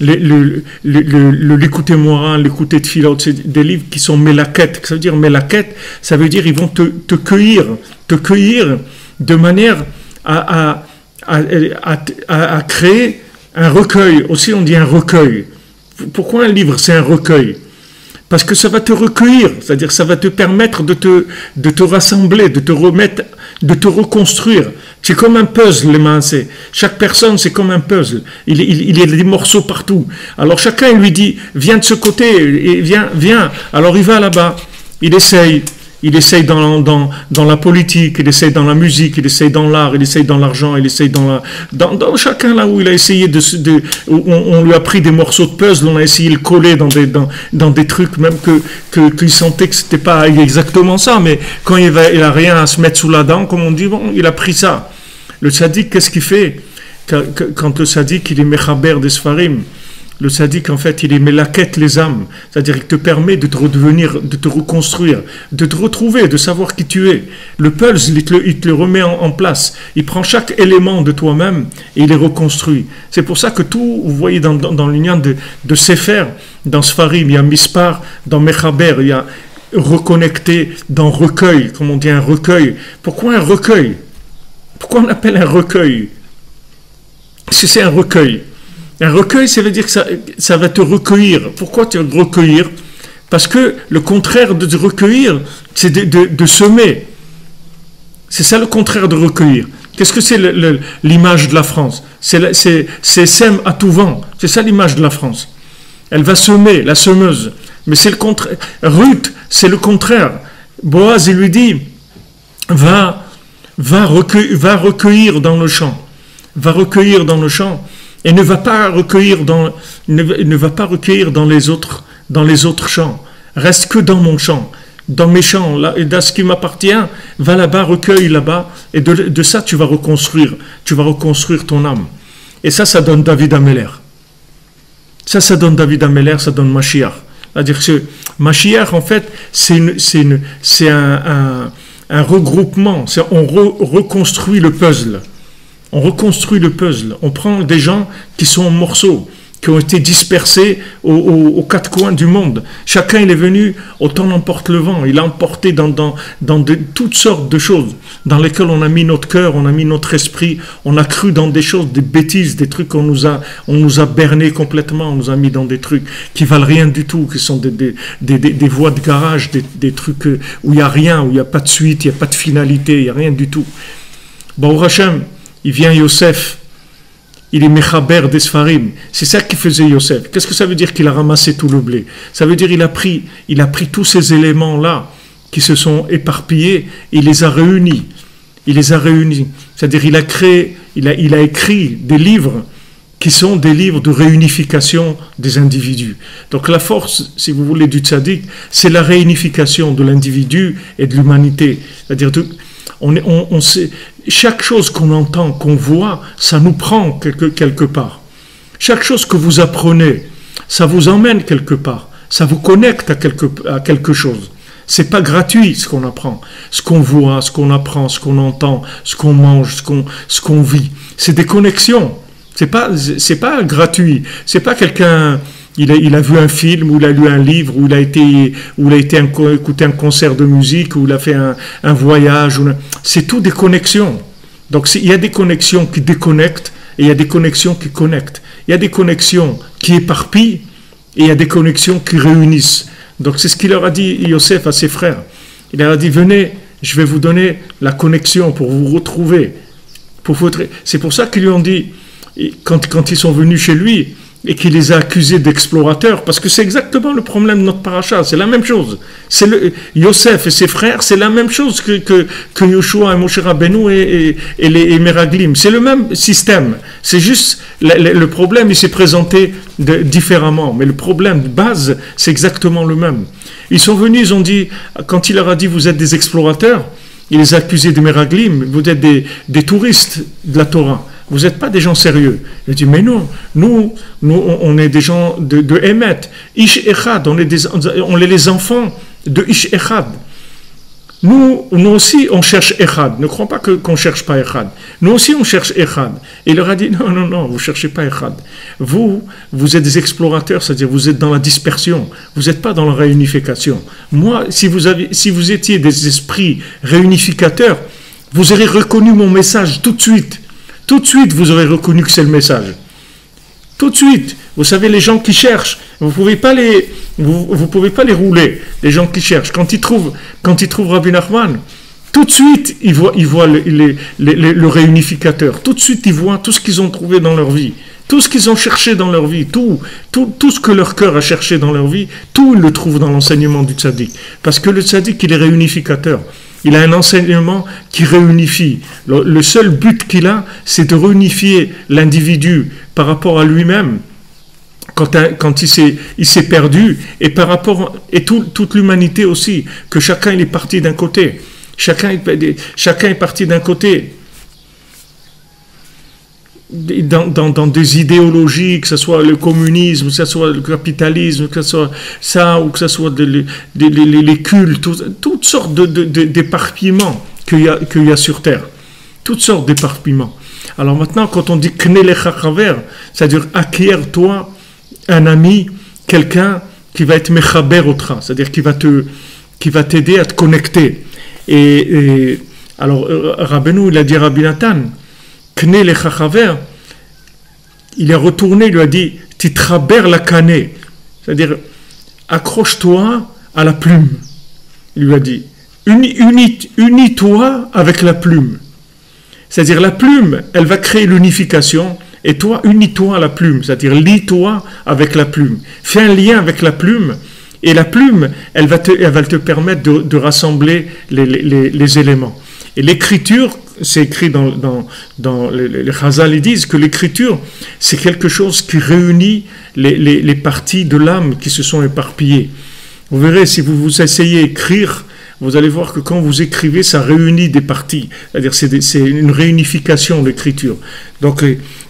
l'écouter moral, l'écouter de philote, c'est des livres qui sont mélaquettes. Ça veut dire mélaquettes, ça veut dire ils vont te cueillir de manière à créer un recueil. Aussi on dit un recueil. Pourquoi un livre? C'est un recueil. Parce que ça va te recueillir, c'est-à-dire ça va te permettre de te rassembler, de te remettre, de te reconstruire. C'est comme un puzzle, les mains. Chaque personne, c'est comme un puzzle. Il y a des morceaux partout. Alors chacun il lui dit, viens de ce côté, et viens. Alors il va là-bas, il essaye dans la politique, il essaye dans la musique, il essaye dans l'art, il essaye dans l'argent, il essaye dans chacun là où il a essayé on lui a pris des morceaux de puzzle, on a essayé de le coller dans des trucs même qu'il sentait que c'était pas exactement ça, mais quand il a rien à se mettre sous la dent, comme on dit, bon, il a pris ça. Le tzaddik, qu'est-ce qu'il fait? Quand le tzaddik, il est mechaber des sfarim, le tzaddik, en fait, il est mélaquette les âmes. C'est-à-dire qu'il te permet de te redevenir, de te reconstruire, de te retrouver, de savoir qui tu es. Le puzzle, il te le remet en place. Il prend chaque élément de toi-même et il les reconstruit. C'est pour ça que tout, vous voyez dans l'union de Sefer, dans Sfarim, il y a Mispar, dans Mechaber, il y a reconnecté, dans recueil, comme on dit un recueil. Pourquoi un recueil? Pourquoi on appelle un recueil? C'est un recueil. Un recueil, ça veut dire que ça va te recueillir. Pourquoi te recueillir? Parce que le contraire de te recueillir, c'est de semer. C'est ça le contraire de recueillir. Qu'est-ce que c'est l'image de la France? C'est sème à tout vent. C'est ça l'image de la France. Elle va semer, la semeuse. Mais c'est le contraire. Ruth, c'est le contraire. Boaz, il lui dit, va recueillir dans le champ. Va recueillir dans le champ. Et ne va pas recueillir dans les autres champs. Reste que dans mon champ, dans mes champs, là, et dans ce qui m'appartient, va là-bas, recueille là-bas, et de ça tu vas reconstruire ton âme. Et ça donne David Ameller. Ça donne David Ameller, ça donne Mashiach. C'est-à-dire que Mashiach, en fait, c'est un regroupement, on reconstruit le puzzle. On reconstruit le puzzle. On prend des gens qui sont en morceaux, qui ont été dispersés aux quatre coins du monde. Chacun, il est venu, autant l'emporte le vent. Il a emporté dans toutes sortes de choses dans lesquelles on a mis notre cœur, on a mis notre esprit, on a cru dans des choses, des bêtises, des trucs on nous a berné complètement, on nous a mis dans des trucs qui valent rien du tout, qui sont des voies de garage, des trucs où il n'y a rien, où il n'y a pas de suite, il n'y a pas de finalité, il n'y a rien du tout. Baruch Hashem, il vient Yosef, il est mechaber des sfarim. C'est ça qui faisait Yosef. Qu'est-ce que ça veut dire qu'il a ramassé tout le blé? Ça veut dire qu'il a pris tous ces éléments-là qui se sont éparpillés et il les a réunis. C'est-à-dire il a écrit des livres qui sont des livres de réunification des individus. Donc la force, si vous voulez, du tzaddik, c'est la réunification de l'individu et de l'humanité. C'est-à-dire on sait, chaque chose qu'on entend, qu'on voit, ça nous prend quelque part. Chaque chose que vous apprenez, ça vous emmène quelque part. Ça vous connecte à quelque chose. C'est pas gratuit ce qu'on apprend. Ce qu'on voit, ce qu'on apprend, ce qu'on entend, ce qu'on mange, ce qu'on vit. C'est des connexions. C'est pas gratuit. C'est pas quelqu'un... Il a vu un film, ou il a lu un livre, ou il a été écouter un concert de musique, ou il a fait un voyage. C'est tout des connexions. Donc il y a des connexions qui déconnectent, et il y a des connexions qui connectent. Il y a des connexions qui éparpillent, et il y a des connexions qui réunissent. Donc c'est ce qu'il leur a dit Yosef à ses frères. Il leur a dit, venez, je vais vous donner la connexion pour vous retrouver. C'est pour ça qu'ils lui ont dit, quand ils sont venus chez lui, et qui les a accusés d'explorateurs, parce que c'est exactement le problème de notre paracha, c'est la même chose. Yosef et ses frères, c'est la même chose que Yoshua et Moshe Rabbeinu et les Meraglim. C'est le même système. C'est juste, le problème, il s'est présenté différemment, mais le problème de base, c'est exactement le même. Ils sont venus, ils ont dit, quand il leur a dit, vous êtes des explorateurs, il les a accusés de Meraglim, vous êtes des touristes de la Torah. Vous n'êtes pas des gens sérieux. Il dit, mais non, nous on est des gens de Emet. Ish Echad, on est les enfants de Ish Echad. Nous aussi, on cherche Echad. Ne crois pas qu'on ne cherche pas Echad. Nous aussi, on cherche Echad. Et il leur a dit, non, vous ne cherchez pas Echad. Vous êtes des explorateurs, c'est-à-dire vous êtes dans la dispersion. Vous n'êtes pas dans la réunification. Moi, si vous étiez des esprits réunificateurs, vous aurez reconnu mon message tout de suite. Tout de suite, vous aurez reconnu que c'est le message. Tout de suite. Vous savez, les gens qui cherchent, vous pouvez pas les rouler. Les gens qui cherchent. Quand ils trouvent Rabbi Nachman, tout de suite, ils voient le réunificateur. Tout de suite, ils voient tout ce qu'ils ont trouvé dans leur vie. Tout ce qu'ils ont cherché dans leur vie. Tout ce que leur cœur a cherché dans leur vie, tout ils le trouvent dans l'enseignement du tzaddik. Parce que le tzaddik, il est réunificateur. Il a un enseignement qui réunifie. Le seul but qu'il a, c'est de réunifier l'individu par rapport à lui-même, quand il s'est perdu, et toute l'humanité aussi, que chacun il est parti d'un côté. Chacun est parti d'un côté. Dans des idéologies, que ce soit le communisme, que ce soit le capitalisme, que ce soit ça, ou que ce soit les cultes, toutes sortes d'éparpillements qu'il y a sur Terre. Toutes sortes d'éparpillements. Alors maintenant, quand on dit « knelecha chaver », c'est-à-dire « acquiert-toi un ami, quelqu'un qui va être « mechaber otra », c'est-à-dire qui va t'aider à te connecter. Et alors, Rabbeinu, il a dit à Rabbi Nathan, Kne le chachaver, il est retourné, il lui a dit Titraber la kane, c'est-à-dire accroche-toi à la plume. Il lui a dit unis-toi avec la plume. C'est-à-dire la plume, elle va créer l'unification, et toi, unis-toi à la plume, c'est-à-dire lie-toi avec la plume. Fais un lien avec la plume, et la plume, elle va te permettre de rassembler les éléments. Et l'écriture, c'est écrit dans les Chazal, ils disent que l'écriture, c'est quelque chose qui réunit les parties de l'âme qui se sont éparpillées. Vous verrez, si vous essayez d'écrire, vous allez voir que quand vous écrivez, ça réunit des parties. C'est-à-dire, c'est une réunification, l'écriture. Donc,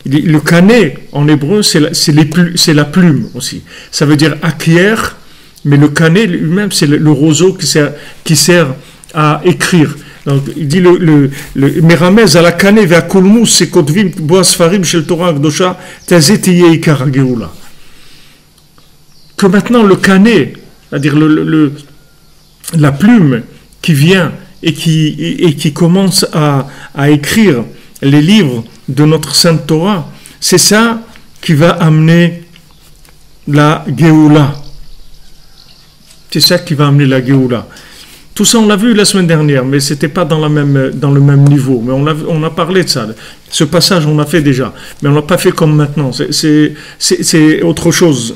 le kané, en hébreu, c'est la plume aussi. Ça veut dire acquiert, mais le kané lui-même, c'est le roseau qui sert à écrire. Donc, il dit le Meramez à la Kané vers Kulmus, c'est Kotvim Boas Farim Shel Torah Akdosha, Tazetiye Ikar Geoula. Que maintenant le Kané, c'est-à-dire la plume qui vient et qui commence à écrire les livres de notre Sainte Torah, c'est ça qui va amener la Geoula. C'est ça qui va amener la Geoula. Tout ça, on l'a vu la semaine dernière, mais ce n'était pas dans le même niveau. Mais on a parlé de ça. Ce passage, on l'a fait déjà. Mais on ne l'a pas fait comme maintenant. C'est autre chose.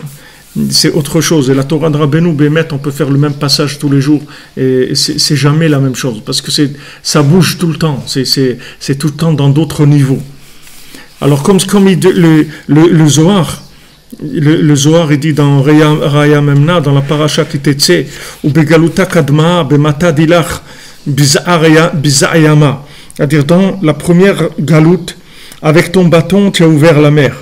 C'est autre chose. Et la Torah de Rabbeinu, Bémet, on peut faire le même passage tous les jours. Et c'est jamais la même chose. Parce que ça bouge tout le temps. C'est tout le temps dans d'autres niveaux. Alors, comme le Zohar, le Zohar, il dit dans Raya Memna, dans la paracha qui t'etse, ou begaluta kadma, bemata dilach, bizayama. C'est-à-dire, dans la première galoute, avec ton bâton, tu as ouvert la mer.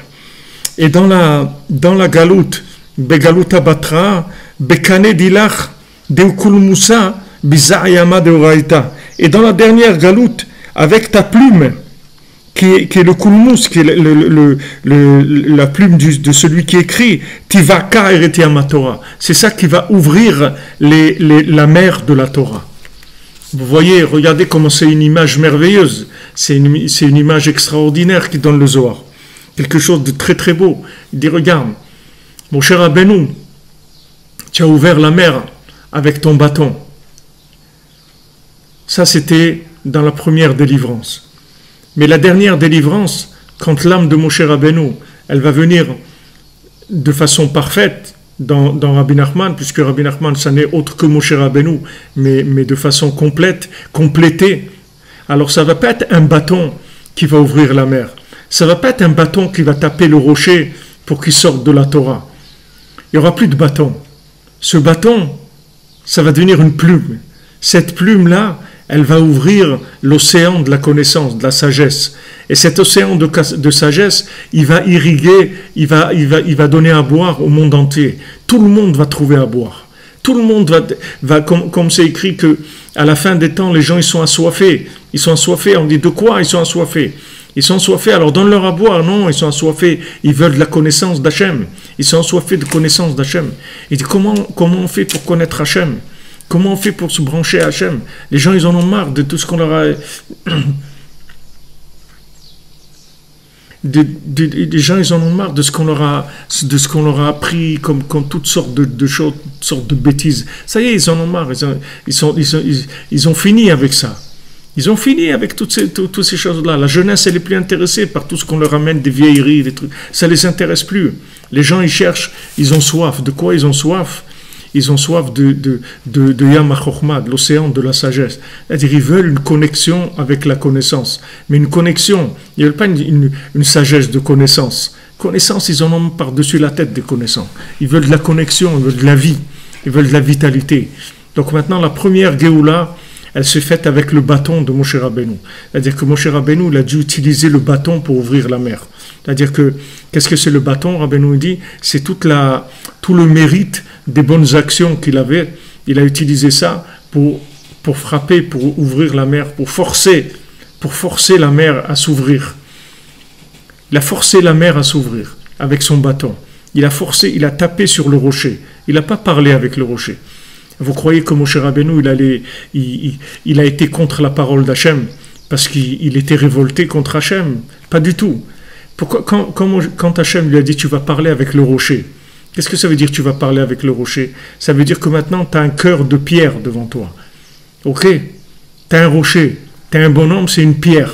Et dans la galoute, begaluta batra, bekane dilach, deukulmusa, bizayama deoraita. Et dans la dernière galoute, avec ta plume, qui est le kulmus, qui est la plume de celui qui écrit, Tivaka eretiama Torah. C'est ça qui va ouvrir la mer de la Torah. Vous voyez, regardez comment c'est une image merveilleuse. C'est une image extraordinaire qui donne le Zohar. Quelque chose de très très beau. Il dit, regarde, mon cher Rabbeinu, tu as ouvert la mer avec ton bâton. Ça, c'était dans la première délivrance. Mais la dernière délivrance, quand l'âme de Moshe Rabbeinu, elle va venir de façon parfaite dans Rabbi Nachman, puisque Rabbi Nachman, ça n'est autre que Moshe Rabbeinu, mais de façon complète, complétée. Alors ça ne va pas être un bâton qui va ouvrir la mer. Ça ne va pas être un bâton qui va taper le rocher pour qu'il sorte de la Torah. Il n'y aura plus de bâton. Ce bâton, ça va devenir une plume. Cette plume-là, elle va ouvrir l'océan de la connaissance, de la sagesse. Et cet océan de sagesse, il va irriguer, il va donner à boire au monde entier. Tout le monde va trouver à boire. Tout le monde va comme c'est écrit que à la fin des temps, les gens ils sont assoiffés. Ils sont assoiffés. On dit de quoi ils sont assoiffés? Ils sont assoiffés. Alors donne-leur à boire. Non, ils sont assoiffés. Ils veulent de la connaissance d'Hachem. Ils sont assoiffés de connaissance d'Hachem. Il dit comment on fait pour connaître Hachem? Comment on fait pour se brancher à Hachem? Les gens, ils en ont marre de tout ce qu'on leur a... Les gens, ils en ont marre de ce qu'on leur a appris comme toutes sortes de choses, toutes sortes de bêtises. Ça y est, ils en ont marre. Ils ont fini avec ça. Ils ont fini avec toutes ces choses-là. La jeunesse, elle est plus intéressée par tout ce qu'on leur amène, des vieilleries, des trucs. Ça les intéresse plus. Les gens, ils cherchent, ils ont soif. De quoi ils ont soif? Ils ont soif de Yam HaChochma, de l'océan de la sagesse. C'est-à-dire, ils veulent une connexion avec la connaissance. Mais une connexion, ils ne veulent pas une sagesse de connaissance. Connaissance, ils en ont par-dessus la tête des connaissances. Ils veulent de la connexion, ils veulent de la vie, ils veulent de la vitalité. Donc maintenant, la première Géoula, elle s'est faite avec le bâton de Moshe Rabbeinu. C'est-à-dire que Moshe Rabbeinu, il a dû utiliser le bâton pour ouvrir la mer. C'est-à-dire que, qu'est-ce que c'est le bâton? Rabbeinu dit, c'est tout le mérite des bonnes actions qu'il avait. Il a utilisé ça pour frapper, pour ouvrir la mer, pour forcer la mer à s'ouvrir. Il a forcé la mer à s'ouvrir avec son bâton. Il a tapé sur le rocher. Il n'a pas parlé avec le rocher. Vous croyez que Moshe Rabbeinu, il a été contre la parole d'Hachem parce qu'il était révolté contre Hachem? Pas du tout. Pourquoi, quand Hachem lui a dit tu vas parler avec le rocher, qu'est-ce que ça veut dire tu vas parler avec le rocher? Ça veut dire que maintenant tu as un cœur de pierre devant toi. Ok? Tu as un rocher, tu as un bonhomme, c'est une pierre.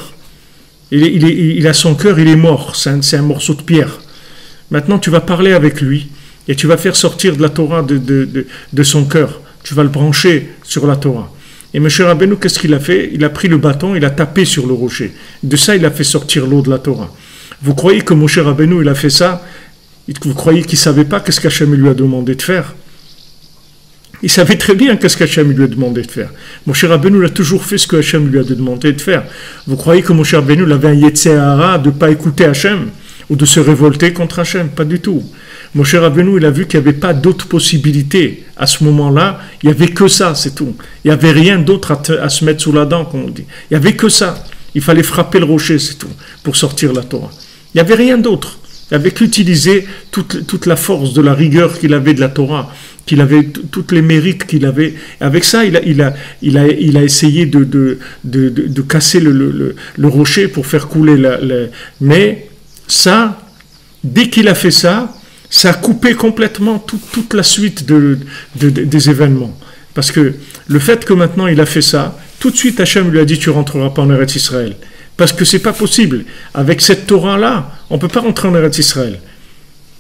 Il a son cœur, il est mort, c'est un morceau de pierre. Maintenant tu vas parler avec lui et tu vas faire sortir de la Torah de son cœur. Tu vas le brancher sur la Torah. Et M. Rabbeinu, qu'est-ce qu'il a fait? Il a pris le bâton, il a tapé sur le rocher. De ça, il a fait sortir l'eau de la Torah. Vous croyez que Moshe Rabbeinu, il a fait ça? Vous croyez qu'il ne savait pas qu'est-ce qu'Hachem lui a demandé de faire? Il savait très bien qu'est-ce qu'Hachem lui a demandé de faire. Moshe Rabbeinu a toujours fait ce que Hachem lui a demandé de faire. Vous croyez que Moshe Rabbeinu avait un Yetzer Hara de ne pas écouter Hachem ou de se révolter contre Hachem? Pas du tout. Moshe Rabbeinu, il a vu qu'il n'y avait pas d'autre possibilité. À ce moment-là, il n'y avait que ça, c'est tout. Il n'y avait rien d'autre à se mettre sous la dent, comme on dit. Il n'y avait que ça. Il fallait frapper le rocher, c'est tout, pour sortir la Torah. Il n'y avait rien d'autre. Il avait qu'utilisé toute la force de la rigueur qu'il avait de la Torah, qu'il avait tous les mérites qu'il avait. Avec ça, il a essayé de casser le rocher pour faire couler mais ça, dès qu'il a fait ça, ça a coupé complètement toute la suite des événements. Parce que le fait que maintenant il a fait ça, tout de suite Hachem lui a dit tu ne rentreras pas en Eretz Israël. Parce que ce n'est pas possible. Avec cette Torah-là, on ne peut pas rentrer en Eretz Israël.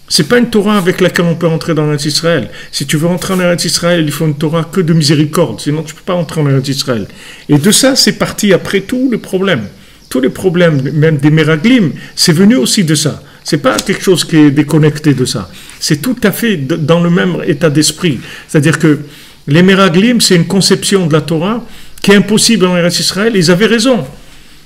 Ce n'est pas une Torah avec laquelle on peut rentrer dans Eretz Israël. Si tu veux rentrer en Eretz Israël, il faut une Torah que de miséricorde. Sinon, tu ne peux pas rentrer en Eretz Israël. Et de ça, c'est parti après tous les problèmes. Tous les problèmes, même des Meraglim, c'est venu aussi de ça. Ce n'est pas quelque chose qui est déconnecté de ça. C'est tout à fait dans le même état d'esprit. C'est-à-dire que les Meraglim, c'est une conception de la Torah qui est impossible en Eretz Israël. Ils avaient raison.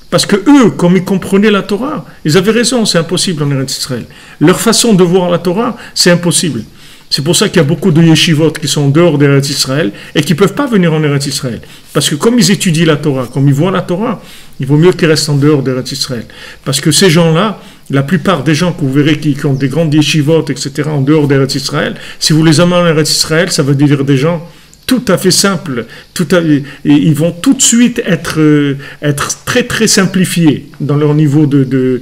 Parce que eux, comme ils comprenaient la Torah, ils avaient raison, c'est impossible en Eretz Israël. Leur façon de voir la Torah, c'est impossible. C'est pour ça qu'il y a beaucoup de yeshivot qui sont en dehors d'Eretz Israël et qui ne peuvent pas venir en Eretz Israël. Parce que comme ils étudient la Torah, comme ils voient la Torah, il vaut mieux qu'ils restent en dehors d'Eretz Israël. Parce que ces gens-là, la plupart des gens que vous verrez qui ont des grandes yeshivot, etc., en dehors d'Eretz Israël, si vous les amenez en Eretz Israël, ça veut dire des gens tout à fait simples. Ils vont tout de suite être très très simplifiés dans leur niveau de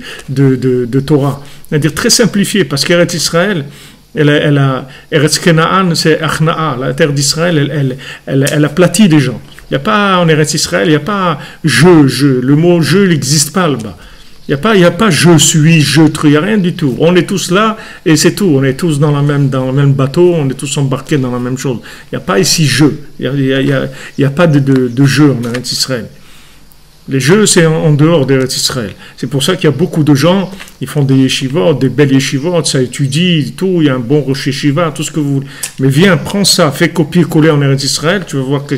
Torah. C'est-à-dire très simplifiés, parce qu'Eretz Israël, Eretz Kenaan, c'est Achna'a, la terre d'Israël, elle aplatit les gens. Il n'y a pas en Eretz Israël, il n'y a pas je. Le mot je n'existe pas là-bas. Il n'y a pas je suis, il n'y a rien du tout. On est tous là et c'est tout. On est tous dans le même bateau, on est tous embarqués dans la même chose. Il n'y a pas ici je. Il n'y a pas de jeu en Eretz Israël. Les jeux, c'est en dehors d'Eretz Israël. C'est pour ça qu'il y a beaucoup de gens, ils font des yeshivot, des belles yeshivot, ça étudie, tout, il y a un bon rocher yeshiva, tout ce que vous voulez. Mais viens, prends ça, fais copier-coller en Eretz Israël, tu vas voir que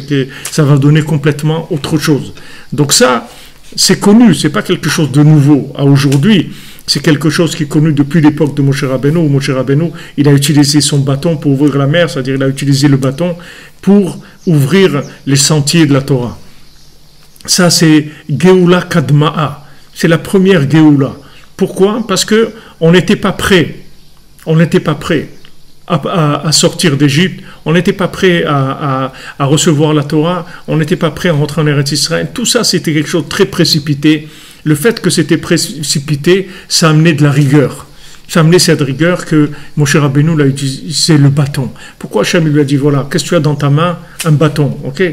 ça va donner complètement autre chose. Donc ça, c'est connu, c'est pas quelque chose de nouveau à aujourd'hui. C'est quelque chose qui est connu depuis l'époque de Moshe Rabbeinu, où Moshe Rabbeinu, il a utilisé son bâton pour ouvrir la mer, c'est-à-dire il a utilisé le bâton pour ouvrir les sentiers de la Torah. Ça, c'est Geoula Kadma'a. C'est la première Geoula. Pourquoi? Parce que on n'était pas prêt. On n'était pas prêt à sortir d'Égypte. On n'était pas prêt à recevoir la Torah. On n'était pas prêt à rentrer en Eretz Israël. Tout ça, c'était quelque chose de très précipité. Le fait que c'était précipité, ça amenait de la rigueur. Ça amenait cette rigueur que Moshe Rabbeinu l'a utilisé, le bâton. Pourquoi Hachem lui a dit, voilà, qu'est-ce que tu as dans ta main? Un bâton, ok?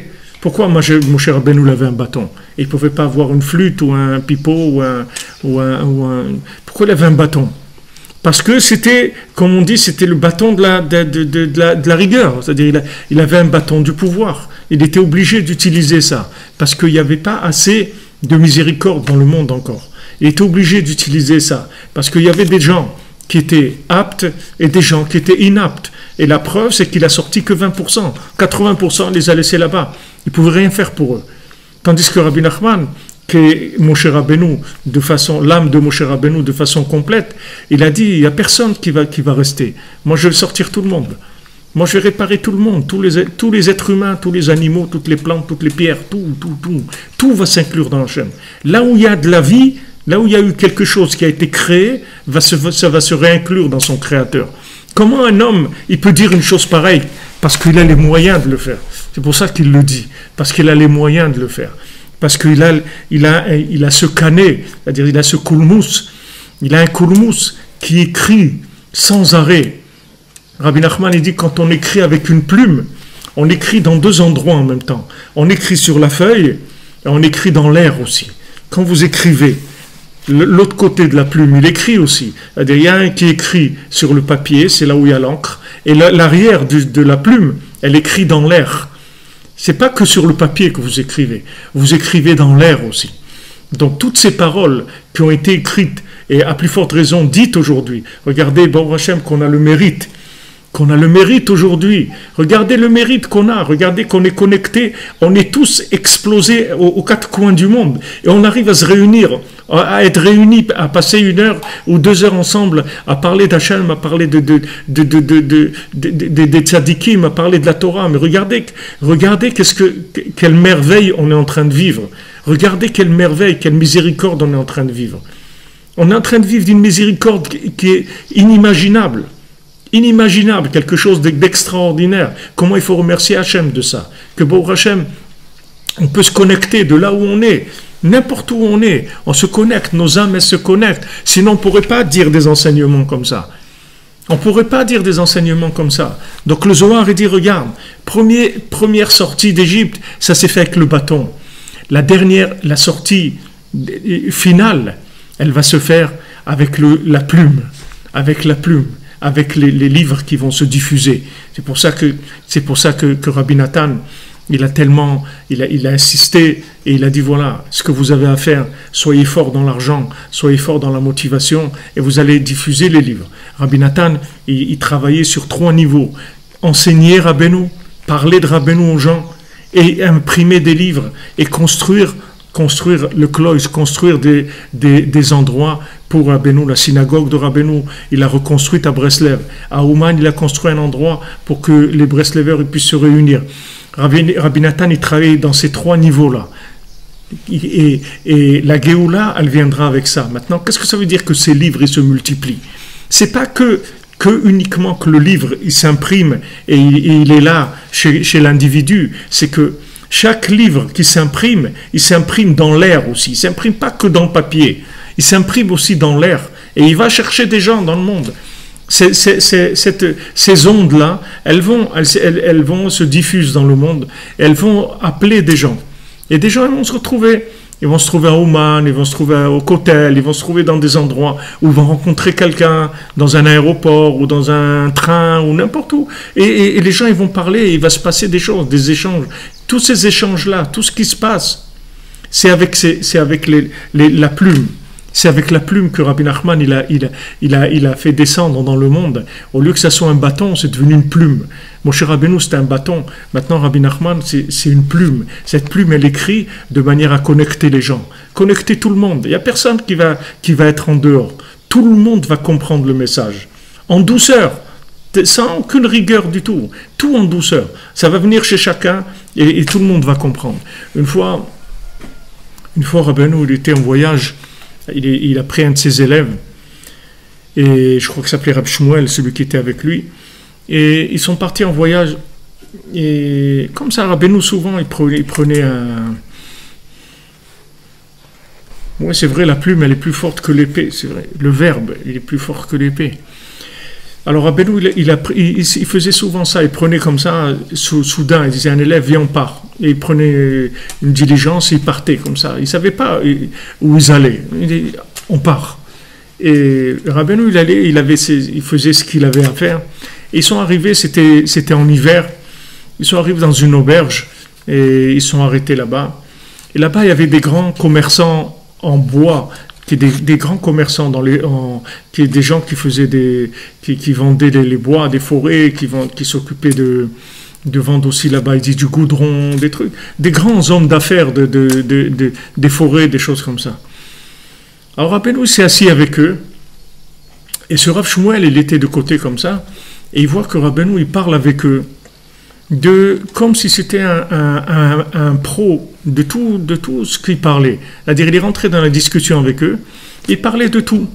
Pourquoi Moshe Rabbeinu avait un bâton? Il ne pouvait pas avoir une flûte ou un pipeau Pourquoi il avait un bâton? Parce que c'était, comme on dit, c'était le bâton de la rigueur. C'est-à-dire il avait un bâton du pouvoir. Il était obligé d'utiliser ça. Parce qu'il n'y avait pas assez de miséricorde dans le monde encore. Il était obligé d'utiliser ça. Parce qu'il y avait des gens qui étaient aptes et des gens qui étaient inaptes. Et la preuve, c'est qu'il a sorti que 20%. 80% il les a laissés là-bas. Il ne pouvait rien faire pour eux. Tandis que Rabbi Nachman, qui est Moshe Rabbeinu, l'âme de Moshe Rabbeinu de façon complète, il a dit, il n'y a personne qui va rester. Moi, je vais sortir tout le monde. Moi, je vais réparer tout le monde, tous les êtres humains, tous les animaux, toutes les plantes, toutes les pierres, tout va s'inclure dans la chaîne. Là où il y a de la vie, là où il y a eu quelque chose qui a été créé, ça va se réinclure dans son créateur. Comment un homme, il peut dire une chose pareille? Parce qu'il a les moyens de le faire. C'est pour ça qu'il le dit. Parce qu'il a les moyens de le faire. Parce qu'il a ce canet, c'est-à-dire il a ce koulmous. Il a un koulmous qui écrit sans arrêt. Rabbi Nachman, il dit, quand on écrit avec une plume, on écrit dans deux endroits en même temps. On écrit sur la feuille et on écrit dans l'air aussi. Quand vous écrivez, l'autre côté de la plume, il écrit aussi. C'est-à-dire, il y a un qui écrit sur le papier, c'est là où il y a l'encre, et l'arrière de la plume, elle écrit dans l'air. C'est pas que sur le papier que vous écrivez dans l'air aussi. Donc toutes ces paroles qui ont été écrites, et à plus forte raison dites aujourd'hui, regardez, Baruch Hashem, qu'on a le mérite aujourd'hui. Regardez le mérite qu'on a. Regardez qu'on est connectés. On est tous explosés aux quatre coins du monde. Et on arrive à se réunir, à être réunis, à passer 1 heure ou 2 heures ensemble, à parler d'Hachem, à parler des tzadikim, à parler de la Torah. Mais regardez quelle merveille on est en train de vivre. Regardez quelle merveille, quelle miséricorde on est en train de vivre. On est en train de vivre d'une miséricorde qui est inimaginable. Inimaginable, quelque chose d'extraordinaire. Comment il faut remercier Hachem de ça? Que Baruch Hachem, on peut se connecter de là où on est, n'importe où on se connecte, nos âmes elles se connectent. Sinon on ne pourrait pas dire des enseignements comme ça. On ne pourrait pas dire des enseignements comme ça. Donc le Zohar il dit, regarde, première sortie d'Égypte, ça s'est fait avec le bâton. La sortie finale, elle va se faire avec la plume, avec les livres qui vont se diffuser. C'est pour ça que Rabbi Nathan, il a insisté et il a dit, voilà, ce que vous avez à faire, soyez fort dans l'argent, soyez fort dans la motivation et vous allez diffuser les livres. Rabbi Nathan, il travaillait sur 3 niveaux. Enseigner Rabbeinu, parler de Rabbeinu aux gens et imprimer des livres et construire le kloïs, construire des endroits pour Rabbeinu, la synagogue de Rabbeinu, il a reconstruit à Breslev. À Ouman, il a construit un endroit pour que les Breslevers puissent se réunir. Rabbi Nathan, il travaille dans ces 3 niveaux-là. Et la Géoula, elle viendra avec ça. Maintenant, qu'est-ce que ça veut dire que ces livres, ils se multiplient? C'est pas que uniquement que le livre, il s'imprime et il est là chez l'individu. C'est que chaque livre qui s'imprime, il s'imprime dans l'air aussi. Il ne s'imprime pas que dans le papier. Il s'imprime aussi dans l'air. Et il va chercher des gens dans le monde. Ces ondes-là, elles vont se diffuser dans le monde. Elles vont appeler des gens. Et des gens vont se retrouver. Ils vont se trouver à Ouman, ils vont se trouver au Kotel, ils vont se trouver dans des endroits où ils vont rencontrer quelqu'un, dans un aéroport ou dans un train ou n'importe où. Et les gens, ils vont parler, il va se passer des choses, des échanges. Tous ces échanges-là, tout ce qui se passe, c'est avec la plume. C'est avec la plume que Rabbi Nachman il a fait descendre dans le monde. Au lieu que ça soit un bâton, c'est devenu une plume. Moshe Rabbeinu, c'était un bâton. Maintenant, Rabbi Nachman, c'est une plume. Cette plume, elle écrit de manière à connecter les gens. Connecter tout le monde. Il n'y a personne qui va être en dehors. Tout le monde va comprendre le message. En douceur. Sans aucune rigueur du tout. Tout en douceur. Ça va venir chez chacun et tout le monde va comprendre. Une fois, Rabbeinu, il était en voyage. Il a pris un de ses élèves, et je crois que ça s'appelait Rab Shmuel, celui qui était avec lui, et ils sont partis en voyage, et comme ça, Rabbeinu, souvent, il prenait un... Oui, c'est vrai, la plume, elle est plus forte que l'épée, c'est vrai. Le verbe, il est plus fort que l'épée. Alors Rabbeinu, il faisait souvent ça, il prenait comme ça, soudain, il disait à un élève, viens, on part. Et il prenait une diligence, et il partait comme ça. Il ne savait pas où ils allaient. Il dit, on part. Et Rabbeinu, il faisait ce qu'il avait à faire. Et ils sont arrivés, c'était en hiver, ils sont arrivés dans une auberge, et ils sont arrêtés là-bas. Et là-bas, il y avait des grands commerçants en bois, des grands commerçants des gens qui faisaient qui vendaient les bois, des forêts, qui s'occupaient de vendre aussi là-bas, ils disent du goudron, des trucs, des grands hommes d'affaires des forêts, des choses comme ça. Alors Rabbeinu s'est assis avec eux, et ce Rav Shmuel, il était de côté comme ça, et il voit que Rabbeinu, il parle avec eux, comme si c'était un pro de tout ce qu'il parlait. C'est-à-dire, il est rentré dans la discussion avec eux, il parlait de tout,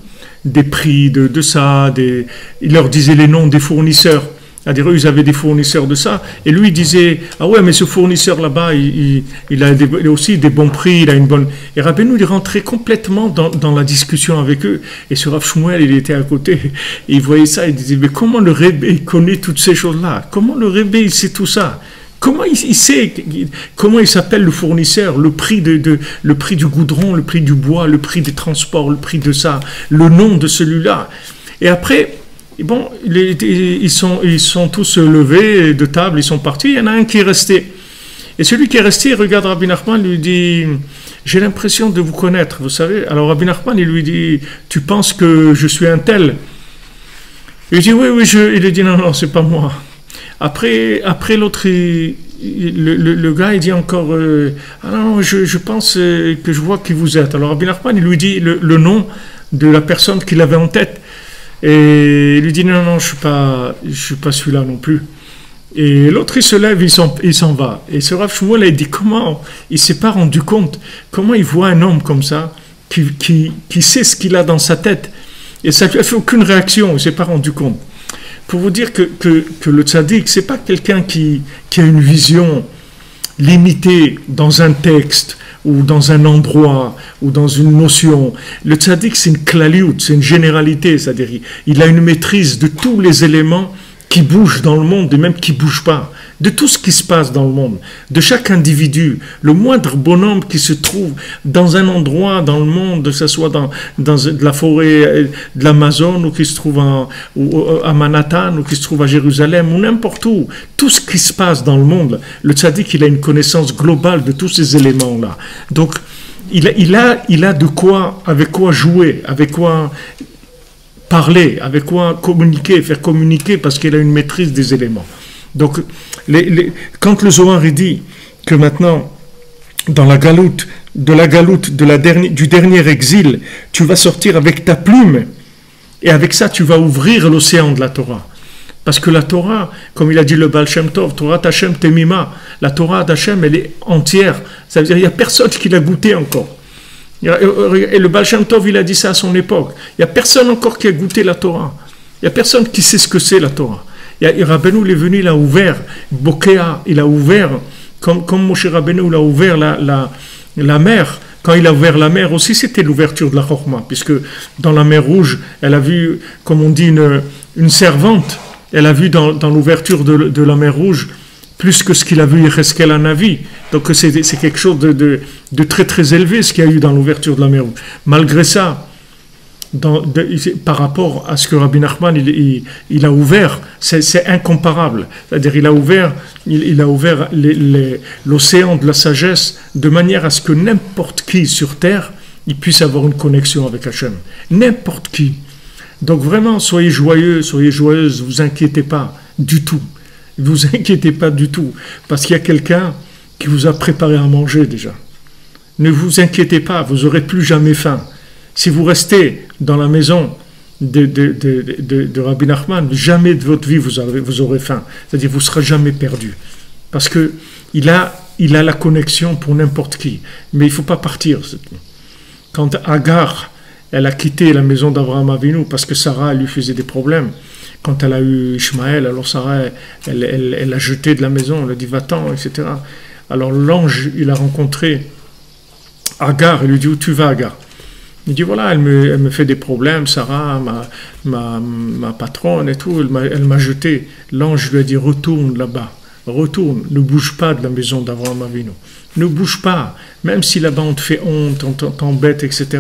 des prix, de ça, il leur disait les noms des fournisseurs. C'est-à-dire, eux, ils avaient des fournisseurs de ça, et lui, il disait, ah ouais, mais ce fournisseur là-bas, il a aussi des bons prix, il a une bonne... Et Rabbeinu, il est rentré complètement dans la discussion avec eux, et ce Rav Shmuel, il était à côté, et il voyait ça, il disait, mais comment le Rebbe, il connaît toutes ces choses-là? Comment le Rebbe, il sait tout ça? Comment il sait, comment il s'appelle le fournisseur, le prix le prix du goudron, le prix du bois, le prix des transports, le prix de ça, le nom de celui-là. Et après... Bon, ils sont tous levés de table, ils sont partis, il y en a un qui est resté. Et celui qui est resté, il regarde Rabbi Nachman, lui dit, j'ai l'impression de vous connaître, vous savez. Alors Rabbi Nachman, il lui dit, tu penses que je suis un tel? Il dit, oui, il lui dit, non, c'est pas moi. Après l'autre, le gars, il dit encore, ah non, je pense que je vois qui vous êtes. Alors Rabbi Nachman, il lui dit le nom de la personne qu'il avait en tête. Et il lui dit non, je suis pas celui-là non plus. Et l'autre il se lève, il s'en va. Et ce Rav Shmuel il dit comment il s'est pas rendu compte, comment il voit un homme comme ça qui sait ce qu'il a dans sa tête et ça lui a fait aucune réaction, il s'est pas rendu compte. Pour vous dire que le tzaddik c'est pas quelqu'un qui a une vision limitée dans un texte ou dans un endroit, ou dans une notion. Le tzaddik, c'est une klaliout, c'est une généralité, c'est-à-dire il a une maîtrise de tous les éléments qui bougent dans le monde, et même qui ne bougent pas, de tout ce qui se passe dans le monde, de chaque individu, le moindre bonhomme qui se trouve dans un endroit dans le monde, que ce soit dans la forêt de l'Amazon, ou qui se trouve à Manhattan, ou qui se trouve à Jérusalem, ou n'importe où, tout ce qui se passe dans le monde, le tzaddik, il a une connaissance globale de tous ces éléments-là. Donc, il a de quoi, avec quoi jouer, avec quoi parler, avec quoi communiquer, faire communiquer, parce qu'il a une maîtrise des éléments. Donc, quand le Zohar dit que maintenant, dans la galoute, du dernier exil, tu vas sortir avec ta plume, et avec ça, tu vas ouvrir l'océan de la Torah. Parce que la Torah, comme il a dit le Baal Shem Tov, Torah Hashem Temima, la Torah d'Hachem, elle est entière. Ça veut dire qu'il n'y a personne qui l'a goûté encore. Et le Baal Shem Tov, il a dit ça à son époque. Il n'y a personne encore qui a goûté la Torah. Il n'y a personne qui sait ce que c'est la Torah. Et Rabbeinu, il est venu, il a ouvert, Bokea, il a ouvert, comme Moshe Rabbeinu, il a ouvert la mer. Quand il a ouvert la mer aussi, c'était l'ouverture de la Chokhmah, puisque dans la mer Rouge, elle a vu, comme on dit, une servante, elle a vu dans l'ouverture de la mer Rouge plus que ce qu'il a vu Yecheskel à Navi. Donc c'est quelque chose de très très élevé ce qu'il y a eu dans l'ouverture de la mer. Malgré ça, par rapport à ce que Rabbi Nachman il a ouvert, c'est incomparable. C'est-à-dire il a ouvert l'océan de la sagesse de manière à ce que n'importe qui sur terre il puisse avoir une connexion avec Hachem. N'importe qui. Donc vraiment, soyez joyeux, soyez joyeuses, ne vous inquiétez pas du tout. Ne vous inquiétez pas du tout, parce qu'il y a quelqu'un qui vous a préparé à manger déjà. Ne vous inquiétez pas, vous n'aurez plus jamais faim. Si vous restez dans la maison de Rabbi Nachman, jamais de votre vie vous aurez faim. C'est-à-dire vous ne serez jamais perdu. Parce qu'il a la connexion pour n'importe qui. Mais il ne faut pas partir. Quand Agar, elle a quitté la maison d'Abraham Avinu parce que Sarah lui faisait des problèmes. Quand elle a eu Ishmaël, alors Sarah, elle a jeté de la maison, elle a dit va-t'en, etc. Alors l'ange, il a rencontré Agar, il lui dit où tu vas, Agar? Il dit voilà, elle me fait des problèmes, Sarah, ma patronne et tout, elle m'a jeté. L'ange lui a dit retourne là-bas, retourne, ne bouge pas de la maison d'Abraham Avinu. Ne bouge pas, même si là-bas on te fait honte, on t'embête, etc.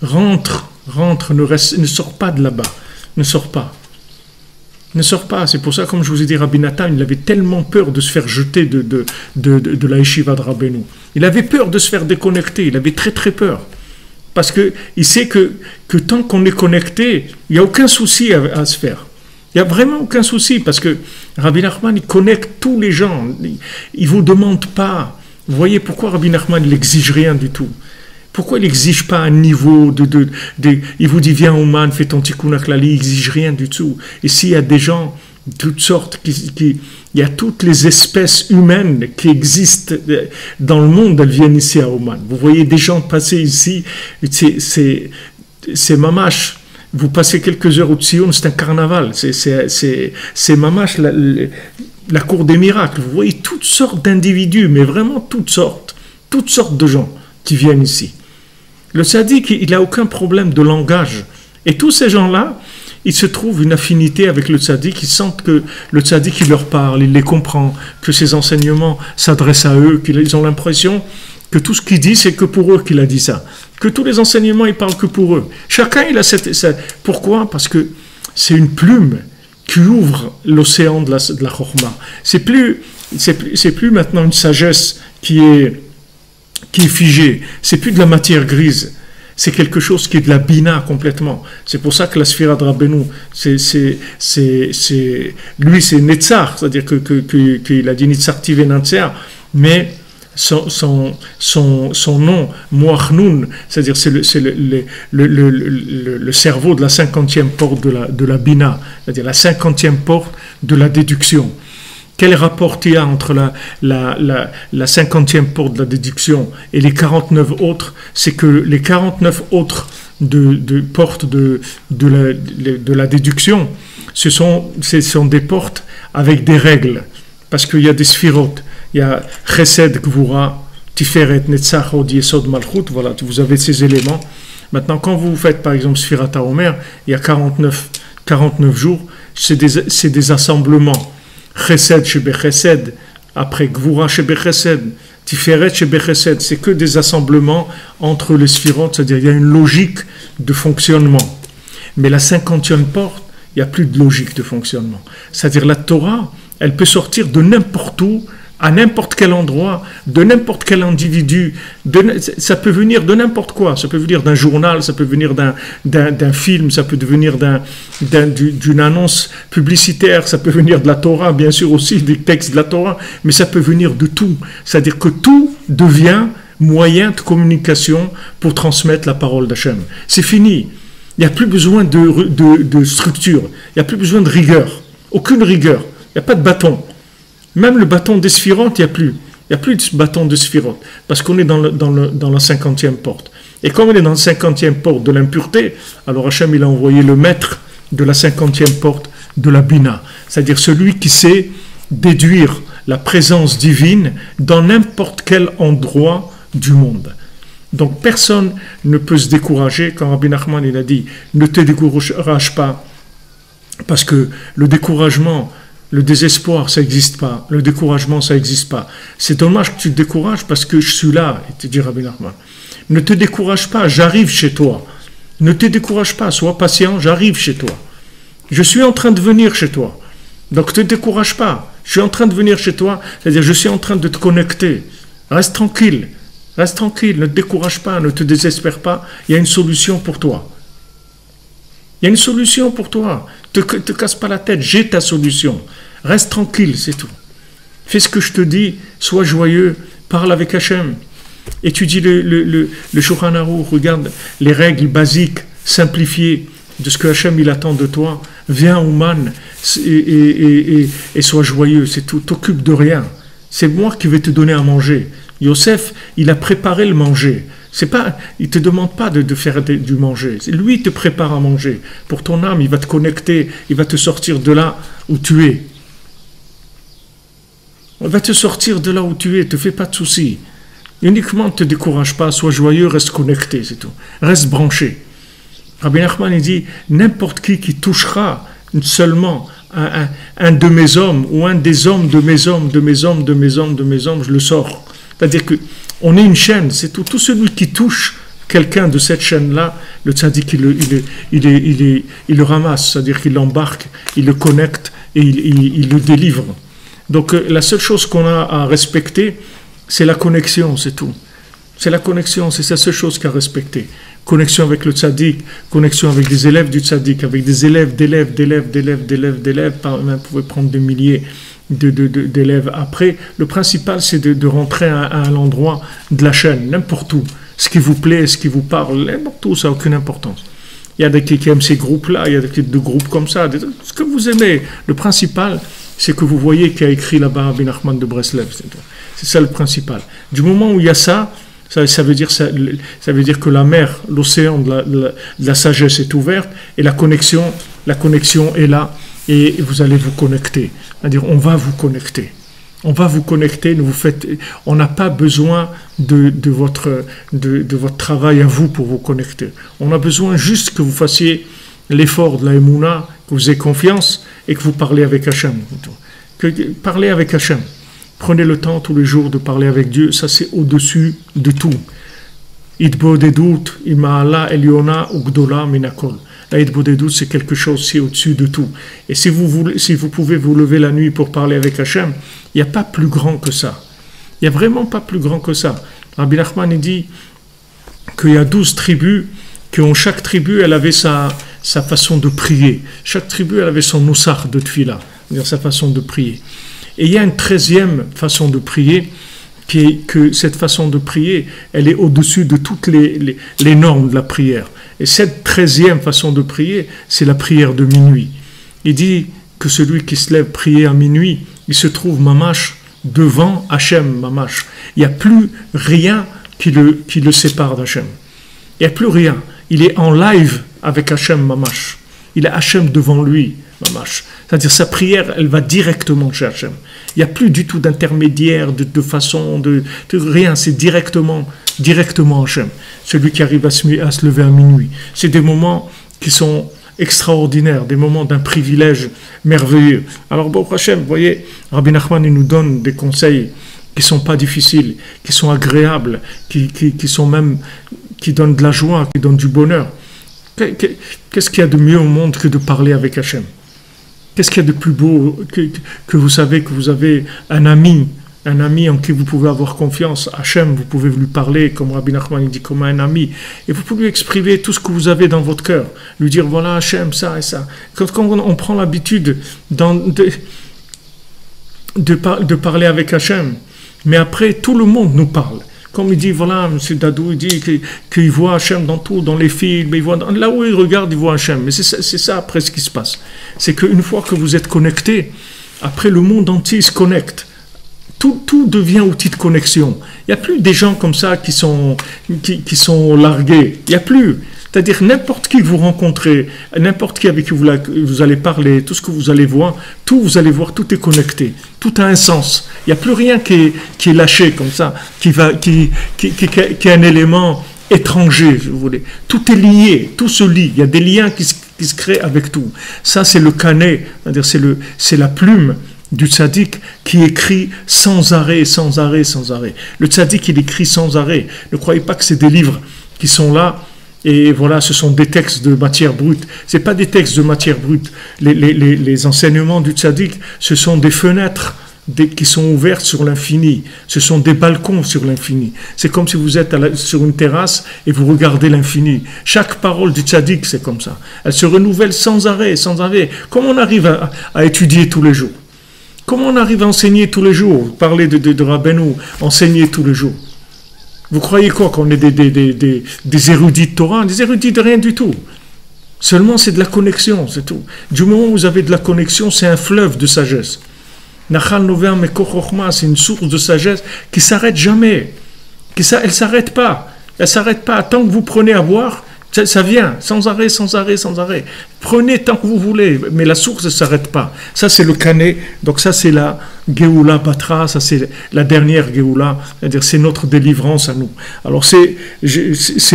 Rentre, ne sors pas de là-bas, ne sors pas. Ne sors pas, c'est pour ça, comme je vous ai dit, Rabbi Nathan, il avait tellement peur de se faire jeter de la yeshiva de Rabbeinu. Il avait peur de se faire déconnecter, il avait très très peur. Parce qu'il sait que tant qu'on est connecté, il n'y a aucun souci à se faire. Il n'y a vraiment aucun souci, parce que Rabbi Nachman, il connecte tous les gens. Il ne vous demande pas. Vous voyez pourquoi Rabbi Nachman, il n'exige rien du tout. Pourquoi il n'exige pas un niveau il vous dit viens Oman, fais ton tikkun klali, il n'exige rien du tout. Et s'il y a des gens de toutes sortes, il y a toutes les espèces humaines qui existent dans le monde, elles viennent ici à Oman. Vous voyez des gens passer ici, c'est mamash. Vous passez quelques heures au Tzion, c'est un carnaval. C'est mamash, la cour des miracles. Vous voyez toutes sortes d'individus, mais vraiment toutes sortes de gens qui viennent ici. Le tzaddik, il n'a aucun problème de langage. Et tous ces gens-là, ils se trouvent une affinité avec le tzaddik, ils sentent que le tzaddik, il leur parle, il les comprend, que ses enseignements s'adressent à eux, qu'ils ont l'impression que tout ce qu'il dit, c'est que pour eux qu'il a dit ça. Que tous les enseignements, ils parlent que pour eux. Chacun, il a Pourquoi? Parce que c'est une plume qui ouvre l'océan de la Chokhmah. C'est plus maintenant une sagesse qui est figée. C'est plus de la matière grise. C'est quelque chose qui est de la bina complètement. C'est pour ça que la sphira de Rabbeinu, lui c'est Netzar, c'est-à-dire qu'il a dit Netzar Tive Nantzar, mais son nom, Moachnoun, c'est-à-dire c'est le cerveau de la 50e porte de la bina, c'est-à-dire la 50e porte de la déduction. Quel rapport il y a entre la 50e porte de la déduction et les 49 autres? C'est que les 49 autres portes de la déduction, ce sont des portes avec des règles. Parce qu'il y a des sphirotes. Il y a Chesed, Gvura, Tiferet, Netzach, Hod, Yesod, Malchut. Voilà, vous avez ces éléments. Maintenant, quand vous faites par exemple Sphirat HaOmer, il y a 49 jours, c'est des assemblements. Chesed Shebe Chesed, après Gvura Shebe Chesed, Tiferet Shebe Chesed, c'est que des assemblements entre les sphirotes, c'est-à-dire il y a une logique de fonctionnement. Mais la 50e porte, il n'y a plus de logique de fonctionnement. C'est-à-dire la Torah, elle peut sortir de n'importe où, à n'importe quel endroit, de n'importe quel individu, ça peut venir de n'importe quoi, ça peut venir d'un journal, ça peut venir d'un film, ça peut venir d'une annonce publicitaire, ça peut venir de la Torah, bien sûr aussi des textes de la Torah, mais ça peut venir de tout. C'est-à-dire que tout devient moyen de communication pour transmettre la parole d'Hachem. C'est fini. Il n'y a plus besoin de structure, il n'y a plus besoin de rigueur, aucune rigueur, il n'y a pas de bâton. Même le bâton des sphirotes, il n'y a plus. Il n'y a plus de bâton de sphirotes, parce qu'on est dans la 50e porte. Et comme on est dans la 50e porte de l'impureté, alors Hachem, il a envoyé le maître de la 50e porte de la Bina, c'est-à-dire celui qui sait déduire la présence divine dans n'importe quel endroit du monde. Donc personne ne peut se décourager, quand Rabbi Nachman il a dit « Ne te décourage pas », parce que le découragement, Le désespoir, ça n'existe pas. Le découragement, ça n'existe pas. C'est dommage que tu te décourages parce que je suis là, et te dit Rabbi Nachman. Ne te décourage pas, j'arrive chez toi. Ne te décourage pas, sois patient, j'arrive chez toi. Je suis en train de venir chez toi. Donc ne te décourage pas. Je suis en train de venir chez toi, c'est-à-dire je suis en train de te connecter. Reste tranquille, ne te décourage pas, ne te désespère pas. Il y a une solution pour toi. Il y a une solution pour toi. Te casse pas la tête, j'ai ta solution. Reste tranquille, c'est tout. Fais ce que je te dis, sois joyeux, parle avec Hachem. Étudie le Shulchan Aruch, regarde les règles basiques, simplifiées de ce que Hachem il attend de toi. Viens au man et sois joyeux, c'est tout. T'occupe de rien. C'est moi qui vais te donner à manger. Yosef, il a préparé le manger. Il ne te demande pas de faire du manger. Lui, il te prépare à manger. Pour ton âme, il va te connecter, il va te sortir de là où tu es. Il va te sortir de là où tu es, ne te fais pas de soucis. Uniquement ne te décourage pas, sois joyeux, reste connecté, c'est tout. Reste branché. Rabbi Nachman, il dit, n'importe qui touchera seulement un de mes hommes, ou un des hommes de mes hommes, je le sors. C'est-à-dire qu'on est une chaîne, c'est tout. Tout celui qui touche quelqu'un de cette chaîne-là, le tzaddik, il le ramasse, c'est-à-dire qu'il l'embarque, il le connecte et il le délivre. Donc la seule chose qu'on a à respecter, c'est la connexion, c'est tout. C'est la connexion, c'est la seule chose qu'à respecter. Connexion avec le tzaddik, connexion avec des élèves du tzaddik, avec des élèves, vous pouvez prendre des milliers d'élèves. Après, le principal, c'est de rentrer à l'endroit de la chaîne, n'importe où. Ce qui vous plaît, ce qui vous parle, n'importe où, ça n'a aucune importance. Il y a des qui aiment ces groupes-là, il y a des groupes comme ça, ce que vous aimez. Le principal, c'est que vous voyez qu'il y a écrit là-bas Rabbi Nachman de Breslev. C'est ça le principal. Du moment où il y a ça veut dire que la mer, l'océan de la sagesse est ouverte et la connexion est là et vous allez vous connecter. C'est-à-dire, on va vous connecter. On va vous connecter. On n'a pas besoin de votre travail à vous pour vous connecter. On a besoin juste que vous fassiez l'effort de la Emouna, que vous ayez confiance et que vous parlez avec Hachem. Parlez avec Hachem. Prenez le temps tous les jours de parler avec Dieu, ça c'est au-dessus de tout. Itbodedut, ima'ala eliona ugdola minakol. La itbodedut, c'est quelque chose, c'est au-dessus de tout. Et si vous pouvez vous lever la nuit pour parler avec Hachem, il n'y a pas plus grand que ça. Il n'y a vraiment pas plus grand que ça. Rabbi Nachman dit qu'il y a 12 tribus, chaque tribu, elle avait sa façon de prier. Chaque tribu, elle avait son nusach de tfila, c'est-à-dire sa façon de prier. Et il y a une 13e façon de prier, que cette façon de prier, elle est au-dessus de toutes les normes de la prière. Et cette 13e façon de prier, c'est la prière de minuit. Il dit que celui qui se lève prier à minuit, il se trouve mamash devant Hachem, mamash. Il n'y a plus rien qui le sépare d'Hachem. Il n'y a plus rien. Il est en live avec Hachem, mamash. Il a Hachem devant lui, mamash. C'est-à-dire sa prière, elle va directement chez Hachem. Il n'y a plus du tout d'intermédiaire, de façon, de rien. C'est directement Hachem. Celui qui arrive à se lever à minuit. C'est des moments qui sont extraordinaires, des moments d'un privilège merveilleux. Alors, bon, Hachem, vous voyez, Rabbi Nachman, il nous donne des conseils qui ne sont pas difficiles, qui sont agréables, qui donnent de la joie, qui donnent du bonheur. Qu'est-ce qu'il y a de mieux au monde que de parler avec Hachem? Qu'est-ce qu'il y a de plus beau que vous savez que vous avez un ami en qui vous pouvez avoir confiance. Hachem, vous pouvez lui parler, comme Rabbi Nachman il dit, comme un ami. Et vous pouvez lui exprimer tout ce que vous avez dans votre cœur. Lui dire, voilà Hachem, ça et ça. Quand on prend l'habitude de parler avec Hachem, mais après, tout le monde nous parle. Comme il dit, voilà, M. Dadou, il dit qu'il voit Hachem dans tout, dans les films, là où il regarde, il voit Hachem. Mais c'est ça après ce qui se passe. C'est qu'une fois que vous êtes connecté, après le monde entier se connecte. Tout devient outil de connexion. Il n'y a plus des gens comme ça qui sont largués. Il n'y a plus. C'est-à-dire n'importe qui que vous rencontrez, n'importe qui avec qui vous allez parler, tout ce que vous allez voir, tout est connecté. Tout a un sens. Il n'y a plus rien qui est lâché comme ça, qui est un élément étranger, si vous voulez. Tout est lié, tout se lie. Il y a des liens qui se crée avec tout. Ça, c'est le canet, c'est-à-dire c'est la plume du tzaddik qui écrit sans arrêt, sans arrêt, sans arrêt. Le tzaddik, il écrit sans arrêt. Ne croyez pas que c'est des livres qui sont là et voilà, ce sont des textes de matière brute. Ce n'est pas des textes de matière brute. Les enseignements du tzaddik, ce sont des fenêtres qui sont ouvertes sur l'infini. Ce sont des balcons sur l'infini. C'est comme si vous êtes sur une terrasse et vous regardez l'infini. Chaque parole du tzaddik, c'est comme ça. Elle se renouvelle sans arrêt, sans arrêt. Comment on arrive à étudier tous les jours? Comment on arrive à enseigner tous les jours? Parler de Rabbeinu, enseigner tous les jours. Vous croyez quoi? Qu'on est des érudits de Torah? Des érudits de rien du tout. Seulement c'est de la connexion, c'est tout. Du moment où vous avez de la connexion, c'est un fleuve de sagesse. Nachal Nover Mekor Chochma, c'est une source de sagesse qui ne s'arrête jamais. Elle ne s'arrête pas. Elle ne s'arrête pas. Tant que vous prenez à boire, ça vient, sans arrêt, sans arrêt, sans arrêt. Prenez tant que vous voulez, mais la source ne s'arrête pas. Ça, c'est le canet. Donc ça, c'est la Geoula Batra, ça, c'est la dernière Geoula. C'est-à-dire, c'est notre délivrance à nous. Alors, ces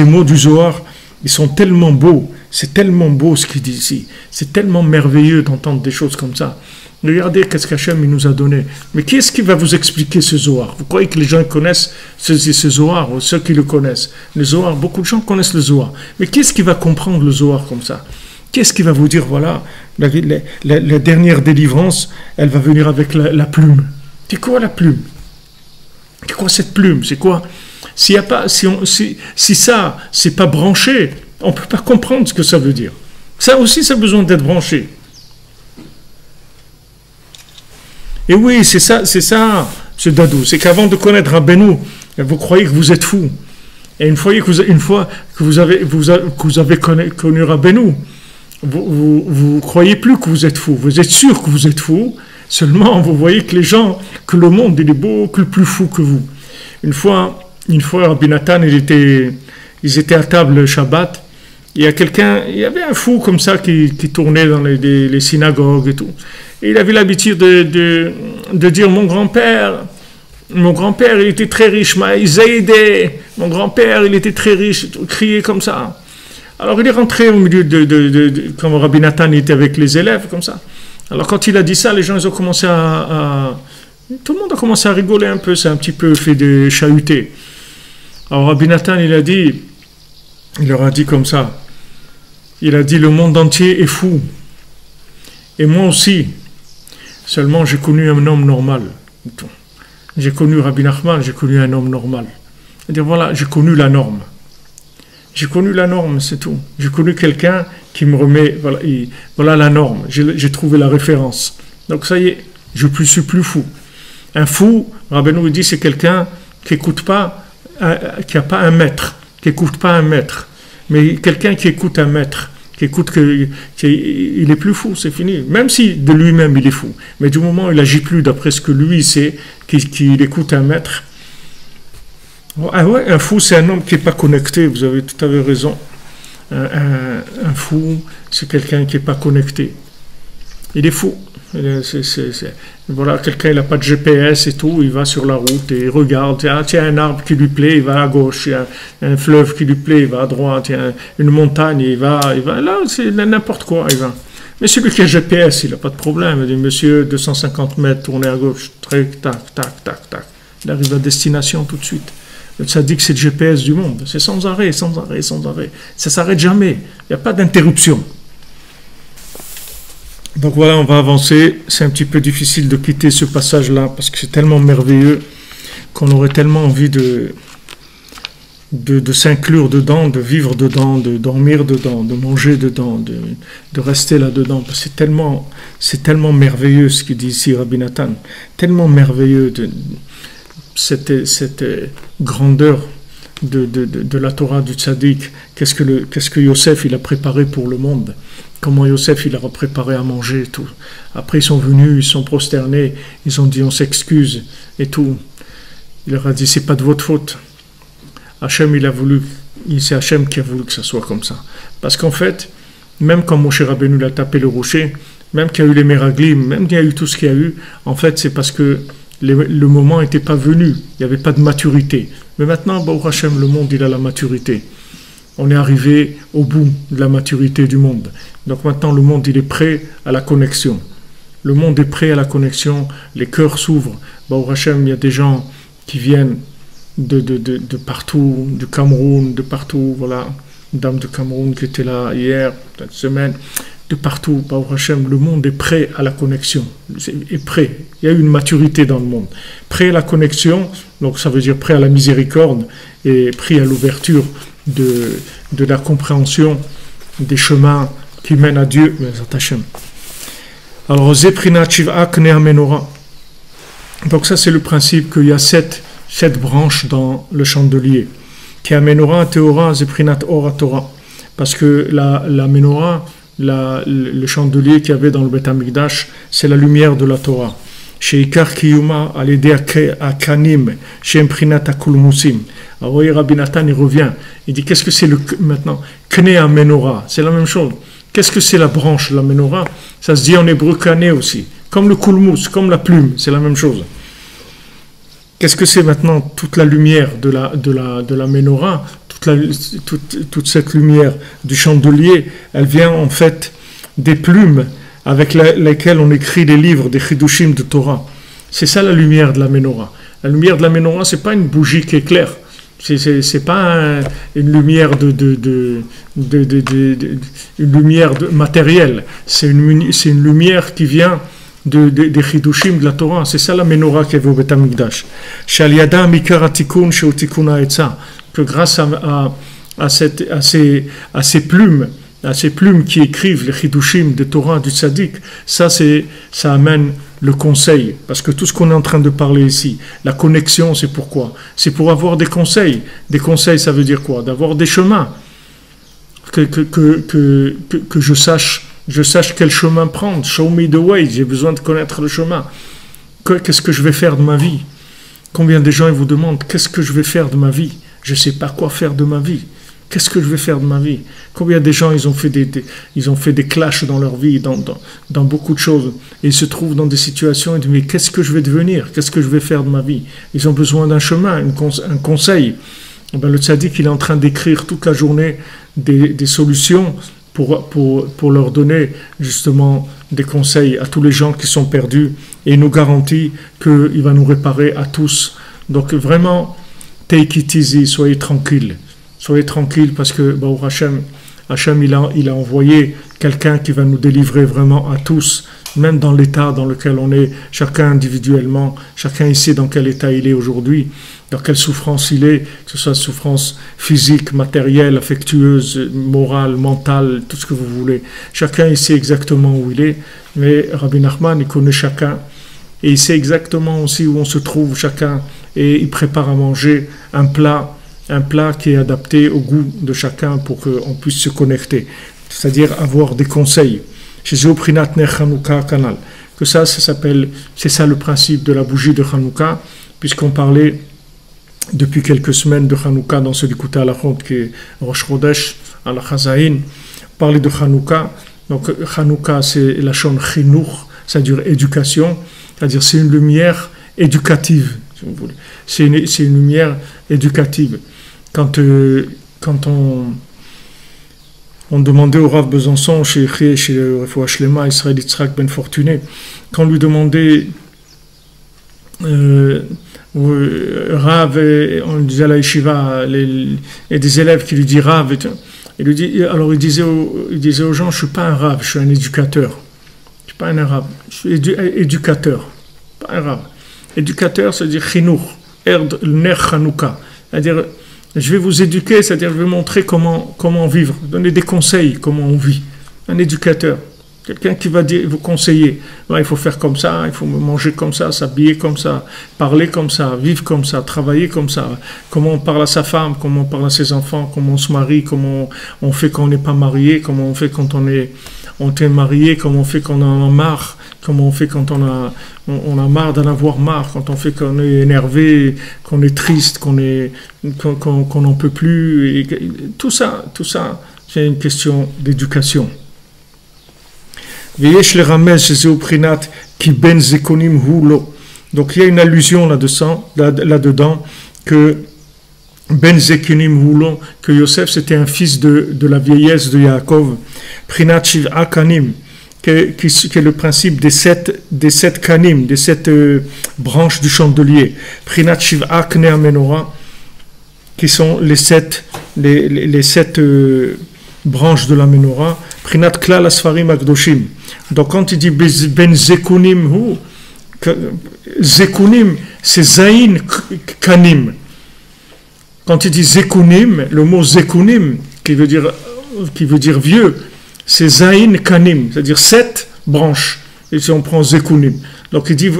mots du Zohar, ils sont tellement beaux. C'est tellement beau ce qu'il dit ici. C'est tellement merveilleux d'entendre des choses comme ça. Regardez qu'est-ce qu'Hachem nous a donné. Mais qui est-ce qui va vous expliquer ce Zohar? Vous croyez que les gens connaissent ce Zohar, ou ceux qui le connaissent? Le Zohar, beaucoup de gens connaissent le Zohar. Mais qui est-ce qui va comprendre le Zohar comme ça? Qui est-ce qui va vous dire, voilà, la dernière délivrance, elle va venir avec la plume? C'est quoi la plume? C'est quoi cette plume? C'est quoi? Si ça, c'est pas branché, on ne peut pas comprendre ce que ça veut dire. Ça aussi, ça a besoin d'être branché. Et oui, c'est ça, ce Dadou. C'est qu'avant de connaître Rabbeinu, vous croyez que vous êtes fou. Et une fois que vous avez connu Rabbeinu, vous croyez plus que vous êtes fou. Vous êtes sûr que vous êtes fou. Seulement, vous voyez que que le monde, il est beaucoup plus fou que vous. Une fois, Rabbi Nathan, ils étaient à table le Shabbat. Il y avait un fou comme ça qui tournait dans les synagogues et tout. Et il avait l'habitude de dire, mon grand-père, il était très riche, mon grand-père, il était très riche, crier comme ça. Alors il est rentré au milieu quand Rabbi Nathan était avec les élèves, comme ça. Alors quand il a dit ça, les gens ils ont commencé tout le monde a commencé à rigoler un peu, c'est un petit peu fait de chahuter. Alors Rabbi Nathan, il leur a dit comme ça, il a dit, le monde entier est fou, et moi aussi. Seulement, j'ai connu un homme normal. J'ai connu Rabbi Nachman, j'ai connu un homme normal. C'est-à-dire, voilà, j'ai connu la norme. J'ai connu la norme, c'est tout. J'ai connu quelqu'un qui me remet, voilà la norme. J'ai trouvé la référence. Donc, ça y est, je ne suis plus fou. Un fou, Rabbeinu dit, c'est quelqu'un qui n'écoute pas, qui n'a pas un maître, qui n'écoute pas un maître. Mais quelqu'un qui écoute un maître, il est plus fou, c'est fini. Même si de lui-même il est fou. Mais du moment où il n'agit plus d'après ce que lui sait, qu'il écoute un maître. Ah ouais, un fou, c'est un homme qui n'est pas connecté, vous avez tout à fait raison. Un fou, c'est quelqu'un qui n'est pas connecté. Il est fou. Voilà, quelqu'un il n'a pas de GPS et tout, il va sur la route et il regarde, tiens, il y a un arbre qui lui plaît, il va à gauche, il y a un fleuve qui lui plaît, il va à droite, il y a une montagne, il va là, c'est n'importe quoi, il va. Mais celui qui a GPS, il n'a pas de problème, il dit, monsieur, 250 mètres, tournez à gauche, tac, tac, tac, tac, il arrive à destination tout de suite. Ça dit que c'est le GPS du monde, c'est sans arrêt, sans arrêt, sans arrêt, ça ne s'arrête jamais, il n'y a pas d'interruption. Donc voilà, on va avancer. C'est un petit peu difficile de quitter ce passage-là parce que c'est tellement merveilleux qu'on aurait tellement envie de s'inclure dedans, de vivre dedans, de dormir dedans, de manger dedans, de rester là-dedans. Parce que c'est tellement merveilleux ce qu'il dit ici Rabbi Nathan. Tellement merveilleux cette grandeur de la Torah du Tzaddik. Qu'est-ce que Yosef il a préparé pour le monde? Comment Yosef il a préparé à manger et tout. Après ils sont venus, ils sont prosternés, ils ont dit on s'excuse et tout. Il leur a dit c'est pas de votre faute. Hachem c'est Hachem qui a voulu que ça soit comme ça. Parce qu'en fait, même quand Moshe Rabbeinu l'a tapé le rocher, même qu'il y a eu les miraglim, même qu'il y a eu tout ce qu'il y a eu, en fait c'est parce que le moment n'était pas venu, il n'y avait pas de maturité. Mais maintenant, Baruch Hachem, le monde il a la maturité. On est arrivé au bout de la maturité du monde. Donc maintenant, le monde, il est prêt à la connexion. Le monde est prêt à la connexion, les cœurs s'ouvrent. Baruch Hashem, il y a des gens qui viennent de partout, du Cameroun, de partout, voilà, une dame de Cameroun qui était là hier, cette semaine, de partout, Baruch Hashem, le monde est prêt à la connexion, est prêt, il y a eu une maturité dans le monde, prêt à la connexion, donc ça veut dire prêt à la miséricorde, et prêt à l'ouverture de la compréhension des chemins qui mènent à Dieu, Hashem. Alors, Zeprinat Shiv'a Knea Menorah. Donc ça c'est le principe qu'il y a sept branches dans le chandelier. Qui a Menorah, Teora, Zeprinat Ora Torah. Parce que la Menorah, le chandelier qu'il y avait dans le Beth Amikdash, c'est la lumière de la Torah. Chez Ikar Kiyuma, à l'aider à Kanim, chez Imprinat Akulmusim. Alors voyez, Rabbi Nathan, il revient. Il dit, qu'est-ce que c'est maintenant Knea Menorah, c'est la même chose. Qu'est-ce que c'est la branche, la Menorah? Ça se dit en hébreu Kané aussi. Comme le Kulmus, comme la plume, c'est la même chose. Qu'est-ce que c'est maintenant toute la lumière de la Menorah, toute cette lumière du chandelier, elle vient en fait des plumes avec lesquelles on écrit les livres des Chidushim de Torah. C'est ça la lumière de la Menorah. La lumière de la Menorah, c'est pas une bougie qui éclaire. C'est pas une lumière une lumière matérielle. C'est une lumière qui vient des chidushim de la Torah. C'est ça la menorah qui est au Beth Amikdash. Shaliada mikar atikun sheotikun ha'etza. Que grâce à ces plumes qui écrivent les chidushim de Torah du tzaddik, ça amène le conseil, parce que tout ce qu'on est en train de parler ici, la connexion, c'est pourquoi? C'est pour avoir des conseils. Des conseils, ça veut dire quoi? D'avoir des chemins. Que je sache quel chemin prendre. Show me the way. J'ai besoin de connaître le chemin. Qu'est-ce que je vais faire de ma vie? Combien de gens ils vous demandent qu'est-ce que je vais faire de ma vie? Je ne sais pas quoi faire de ma vie. Qu'est-ce que je vais faire de ma vie? Combien de gens ils ont fait des clashs dans leur vie, dans beaucoup de choses. Et ils se trouvent dans des situations et disent, mais qu'est-ce que je vais devenir? Qu'est-ce que je vais faire de ma vie? Ils ont besoin d'un chemin, un conseil. Ben, le tzaddik, il est en train d'écrire toute la journée des solutions pour leur donner justement des conseils à tous les gens qui sont perdus. Et il nous garantit qu'il va nous réparer à tous. Donc vraiment, take it easy, soyez tranquilles. Soyez tranquilles parce que Baruch Hashem il a envoyé quelqu'un qui va nous délivrer vraiment à tous, même dans l'état dans lequel on est, chacun individuellement, chacun ici dans quel état il est aujourd'hui, dans quelle souffrance il est, que ce soit souffrance physique, matérielle, affectueuse, morale, mentale, tout ce que vous voulez. Chacun ici exactement où il est, mais Rabbi Nachman, il connaît chacun et il sait exactement aussi où on se trouve chacun et il prépare à manger un plat qui est adapté au goût de chacun pour qu'on puisse se connecter, c'est-à-dire avoir des conseils. Chez Zéoprinat Ner Chanukah Kanal, que ça s'appelle, c'est ça le principe de la bougie de Chanukah, puisqu'on parlait depuis quelques semaines de Chanukah dans ce Likutei Halachot qui est Rosh Chodesh, à la Chazaïn, on parlait de Chanukah. Donc Chanukah c'est la chon Chinuch, c'est-à-dire éducation, c'est-à-dire c'est une lumière éducative, si vous voulez. C'est une lumière éducative. Quand on demandait au Rav Besançon, chez le Refoua Shlema, Israël Yitzhak Ben Fortuné, quand on lui demandait Rav, on lui disait à la yeshiva, il y a des élèves qui lui disent Rav, il disait aux gens, je ne suis pas un Rav, je suis un éducateur. Je ne suis pas un Rav, je suis éducateur, pas un Rav. Éducateur, c'est-à-dire Chinuch, Erd Ner Chanukah, c'est-à-dire je vais vous éduquer, c'est-à-dire je vais montrer comment vivre, donner des conseils, comment on vit. Un éducateur, quelqu'un qui va vous conseiller. Ouais, il faut faire comme ça, il faut manger comme ça, s'habiller comme ça, parler comme ça, vivre comme ça, travailler comme ça. Comment on parle à sa femme, comment on parle à ses enfants, comment on se marie, comment on fait quand on n'est pas marié, comment on fait quand on est marié, comment on fait quand on en a marre, comment on fait quand on a marre d'en avoir marre, quand on fait qu'on est énervé, qu'on est triste, qu'on n'en peut plus. Et tout ça, c'est une question d'éducation. Donc il y a une allusion là-dedans que Ben Zekunim Houlon, que Yosef c'était un fils de la vieillesse de Yaakov, Prinat Shiv'a Kanim, qui est le principe des sept kanim, des sept branches du chandelier, Prinat Shiv'a Knei Menorah, qui sont les sept branches de la menorah, Prinat Klal Asfarim Akdoshim. Donc quand il dit Ben Zekunim Hu, Zekunim, c'est Zayin Kanim. Quand il dit Zekunim, le mot Zekunim, qui veut dire vieux, c'est Zayin Kanim, c'est-à-dire 7 branches. Et si on prend Zekunim. Donc il dit,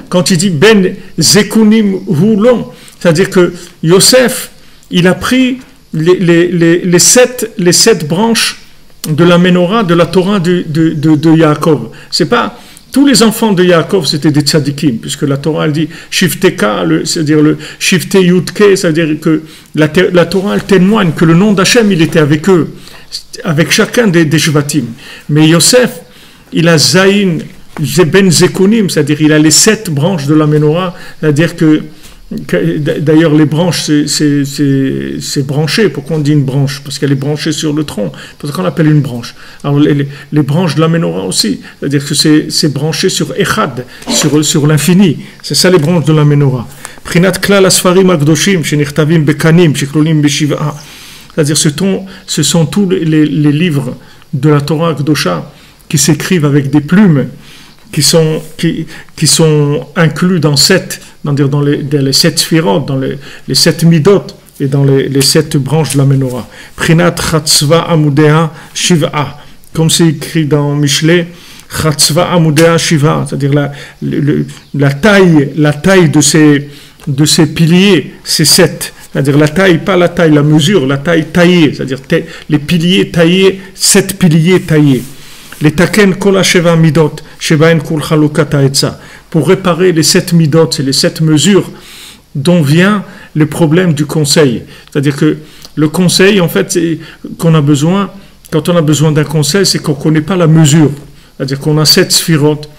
quand il dit Ben Zekunim Hulon, c'est-à-dire que Yosef, il a pris les sept branches de la menorah, de la Torah de Yaakov. C'est pas tous les enfants de Yaakov, c'était des tzadikim, puisque la Torah elle dit Shifteka, c'est-à-dire le Shifte Yudke, c'est-à-dire que la Torah elle témoigne que le nom d'Hachem il était avec eux, avec chacun des shvatim. Mais Yosef, il a Zayin Ben Zekunim, c'est-à-dire il a les 7 branches de la menorah, c'est-à-dire que d'ailleurs les branches c'est branché. Pourquoi on dit une branche? Parce qu'elle est branchée sur le tronc, parce qu'on l'appelle une branche. Alors les branches de la menorah aussi, c'est-à-dire que c'est branché sur Echad, sur l'infini. C'est ça les branches de la menorah. Prinat Klal Asfarim Akdoshim Shenichtavim Bekanim Sheklolim Beshiv'a, c'est-à-dire ce sont tous les livres de la Torah Akdosha qui s'écrivent avec des plumes, qui sont inclus dans les 7 sphirotes, dans les 7 midot et dans les 7 branches de la menorah. Prinat Chatzva Amudea Shiv'a, comme c'est écrit dans Michelet, Chatzva Amudea Shiv'a, c'est-à-dire la taille de ces piliers, c'est 7. C'est-à-dire la taille, pas la taille, la mesure, la taille taillée, c'est-à-dire les piliers taillés, 7 piliers taillés. Les taken kol sheva midot, shevaen kol chalukata etza, pour réparer les 7 midot, c'est les 7 mesures dont vient le problème du conseil. C'est-à-dire que le conseil, en fait, qu'on a besoin, quand on a besoin d'un conseil, c'est qu'on ne connaît pas la mesure. C'est-à-dire qu'on a 7 sphirotes.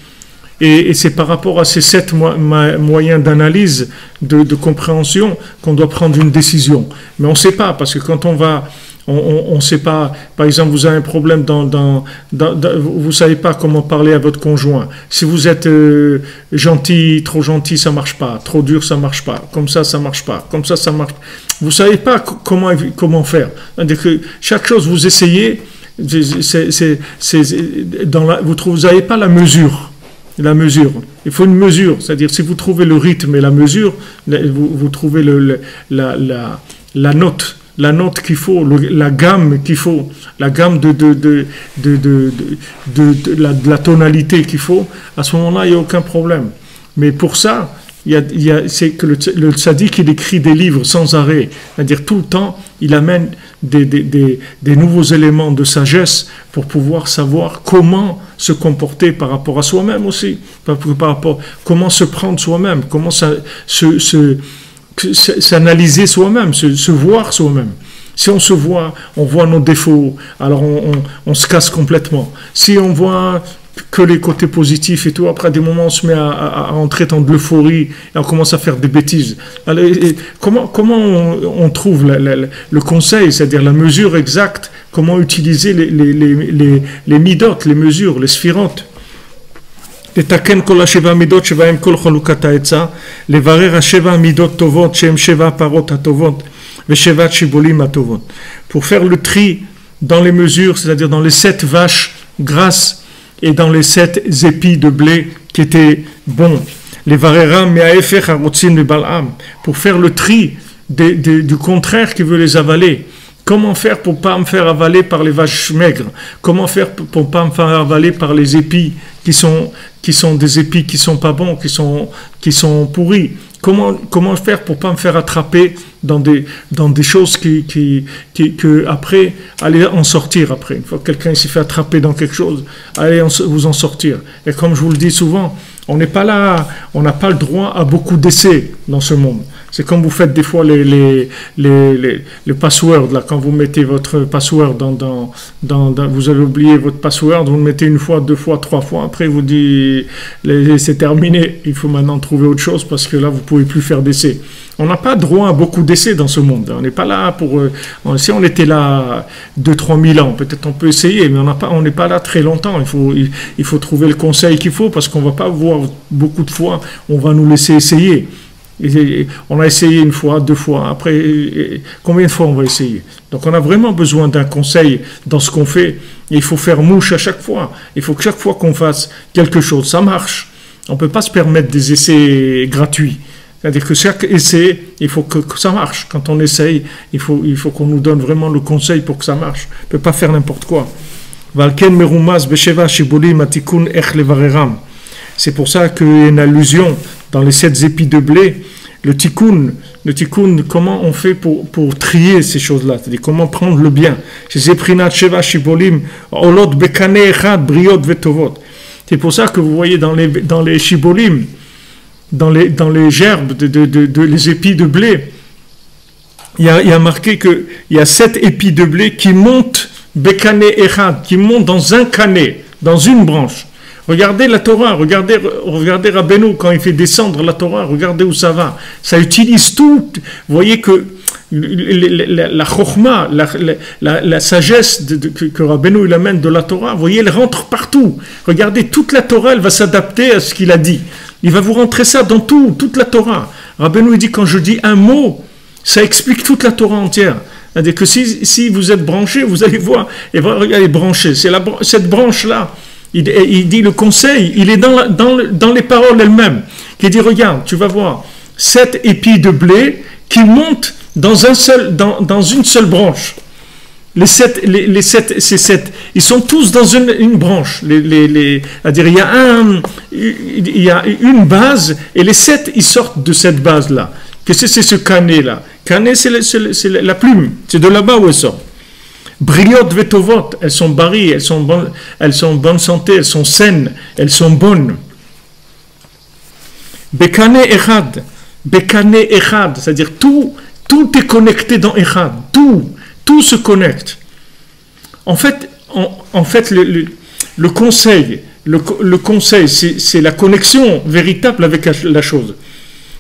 Et c'est par rapport à ces 7 moyens d'analyse, de compréhension, qu'on doit prendre une décision. Mais on ne sait pas, parce que quand on va... On ne sait pas, par exemple, vous avez un problème vous ne savez pas comment parler à votre conjoint. Si vous êtes gentil, trop gentil, ça ne marche pas. Trop dur, ça ne marche pas. Comme ça ne marche pas. Comme ça marche pas. Vous ne savez pas comment faire. C'est-à-dire que chaque chose, vous essayez, vous n'avez pas la mesure. La mesure. Il faut une mesure. C'est-à-dire, si vous trouvez le rythme et la mesure, vous trouvez la note. La note qu'il faut, la gamme qu'il faut, la gamme de la tonalité qu'il faut, à ce moment-là, il n'y a aucun problème. Mais pour ça, c'est que le tzaddik, il écrit des livres sans arrêt. C'est-à-dire, tout le temps, il amène des nouveaux éléments de sagesse pour pouvoir savoir comment se comporter par rapport à soi-même aussi, par rapport comment se prendre soi-même, comment s'analyser soi-même, se voir soi-même. Si on se voit, on voit nos défauts, alors on se casse complètement. Si on voit que les côtés positifs et tout, après des moments on se met à entrer dans de l'euphorie et on commence à faire des bêtises. Alors, comment on trouve le conseil, c'est-à-dire la mesure exacte, comment utiliser les midot, les mesures, les sphirotes. לתקן כל 7 מידות שבהם כל חלוקת העצה, לברר 7 מידות טובות שהם 7 הפרות הטובות ו7 שיבולים הטובות. Pour faire le tri dans les mesures, c'est-à-dire dans les 7 vaches grasses et dans les 7 épis de blé qui étaient bons. לבררם מההפך הרוצים לבלעם. Pour faire le tri du contraire qui veut les avaler. Comment faire pour ne pas me faire avaler par les vaches maigres? Comment faire pour ne pas me faire avaler par les épis qui sont des épis qui ne sont pas bons, qui sont pourris? Comment faire pour ne pas me faire attraper dans des choses que après, allez en sortir après. Une fois que quelqu'un s'est fait attraper dans quelque chose, allez vous en sortir. Et comme je vous le dis souvent, on n'est pas là, on n'a pas le droit à beaucoup d'essais dans ce monde. C'est comme vous faites des fois les passwords, là, quand vous mettez votre password vous avez oublié votre password, vous le mettez une fois, deux fois, trois fois, après vous dites c'est terminé, il faut maintenant trouver autre chose parce que là vous ne pouvez plus faire d'essais. On n'a pas droit à beaucoup d'essais dans ce monde. On n'est pas là pour... si on était là 2-3 000 ans, peut-être on peut essayer, mais on n'est pas là très longtemps. Il faut trouver le conseil qu'il faut parce qu'on ne va pas voir beaucoup de fois, on va nous laisser essayer. Et on a essayé une fois, deux fois, après, combien de fois on va essayer? Donc on a vraiment besoin d'un conseil dans ce qu'on fait. Et il faut faire mouche à chaque fois. Il faut que chaque fois qu'on fasse quelque chose, ça marche. On ne peut pas se permettre des essais gratuits. C'est-à-dire que chaque essai, il faut que ça marche. Quand on essaye, il faut qu'on nous donne vraiment le conseil pour que ça marche. On ne peut pas faire n'importe quoi. C'est pour ça qu'il y a une allusion dans les 7 épis de blé. Le tikkun, comment on fait pour trier ces choses-là, c'est-à-dire comment prendre le bien. C'est pour ça que vous voyez dans les shibolim, dans les gerbes, les épis de blé, il y a marqué qu'il y a 7 épis de blé qui montent bekane echad, qui montent dans un canet, dans une branche. Regardez la Torah, regardez Rabbeinu quand il fait descendre la Torah, regardez où ça va. Ça utilise tout. Vous voyez que la chokhma, la sagesse que Rabbeinu il amène de la Torah, vous voyez, elle rentre partout. Regardez, toute la Torah, elle va s'adapter à ce qu'il a dit. Il va vous rentrer ça dans toute la Torah. Rabbeinu il dit, quand je dis un mot, ça explique toute la Torah entière. C'est-à-dire que si vous êtes branché, vous allez voir, et regardez, branché, c'est cette branche-là. Il dit le conseil, il est dans les paroles elles-mêmes. Qui dit, regarde, tu vas voir, 7 épis de blé qui montent dans une seule branche. Les sept, ces 7, ils sont tous dans une branche. C'est-à-dire, il y a une base, et les 7, ils sortent de cette base-là. Qu'est-ce que c'est ce canet-là? Canet, c'est la plume, c'est de là-bas où elle sort. Briot vetovot, elles sont barries, elles sont en bonne santé, elles sont saines, elles sont bonnes. Bekane echad, c'est-à-dire tout est connecté dans echad, tout se connecte. En fait, le conseil, c'est la connexion véritable avec la chose.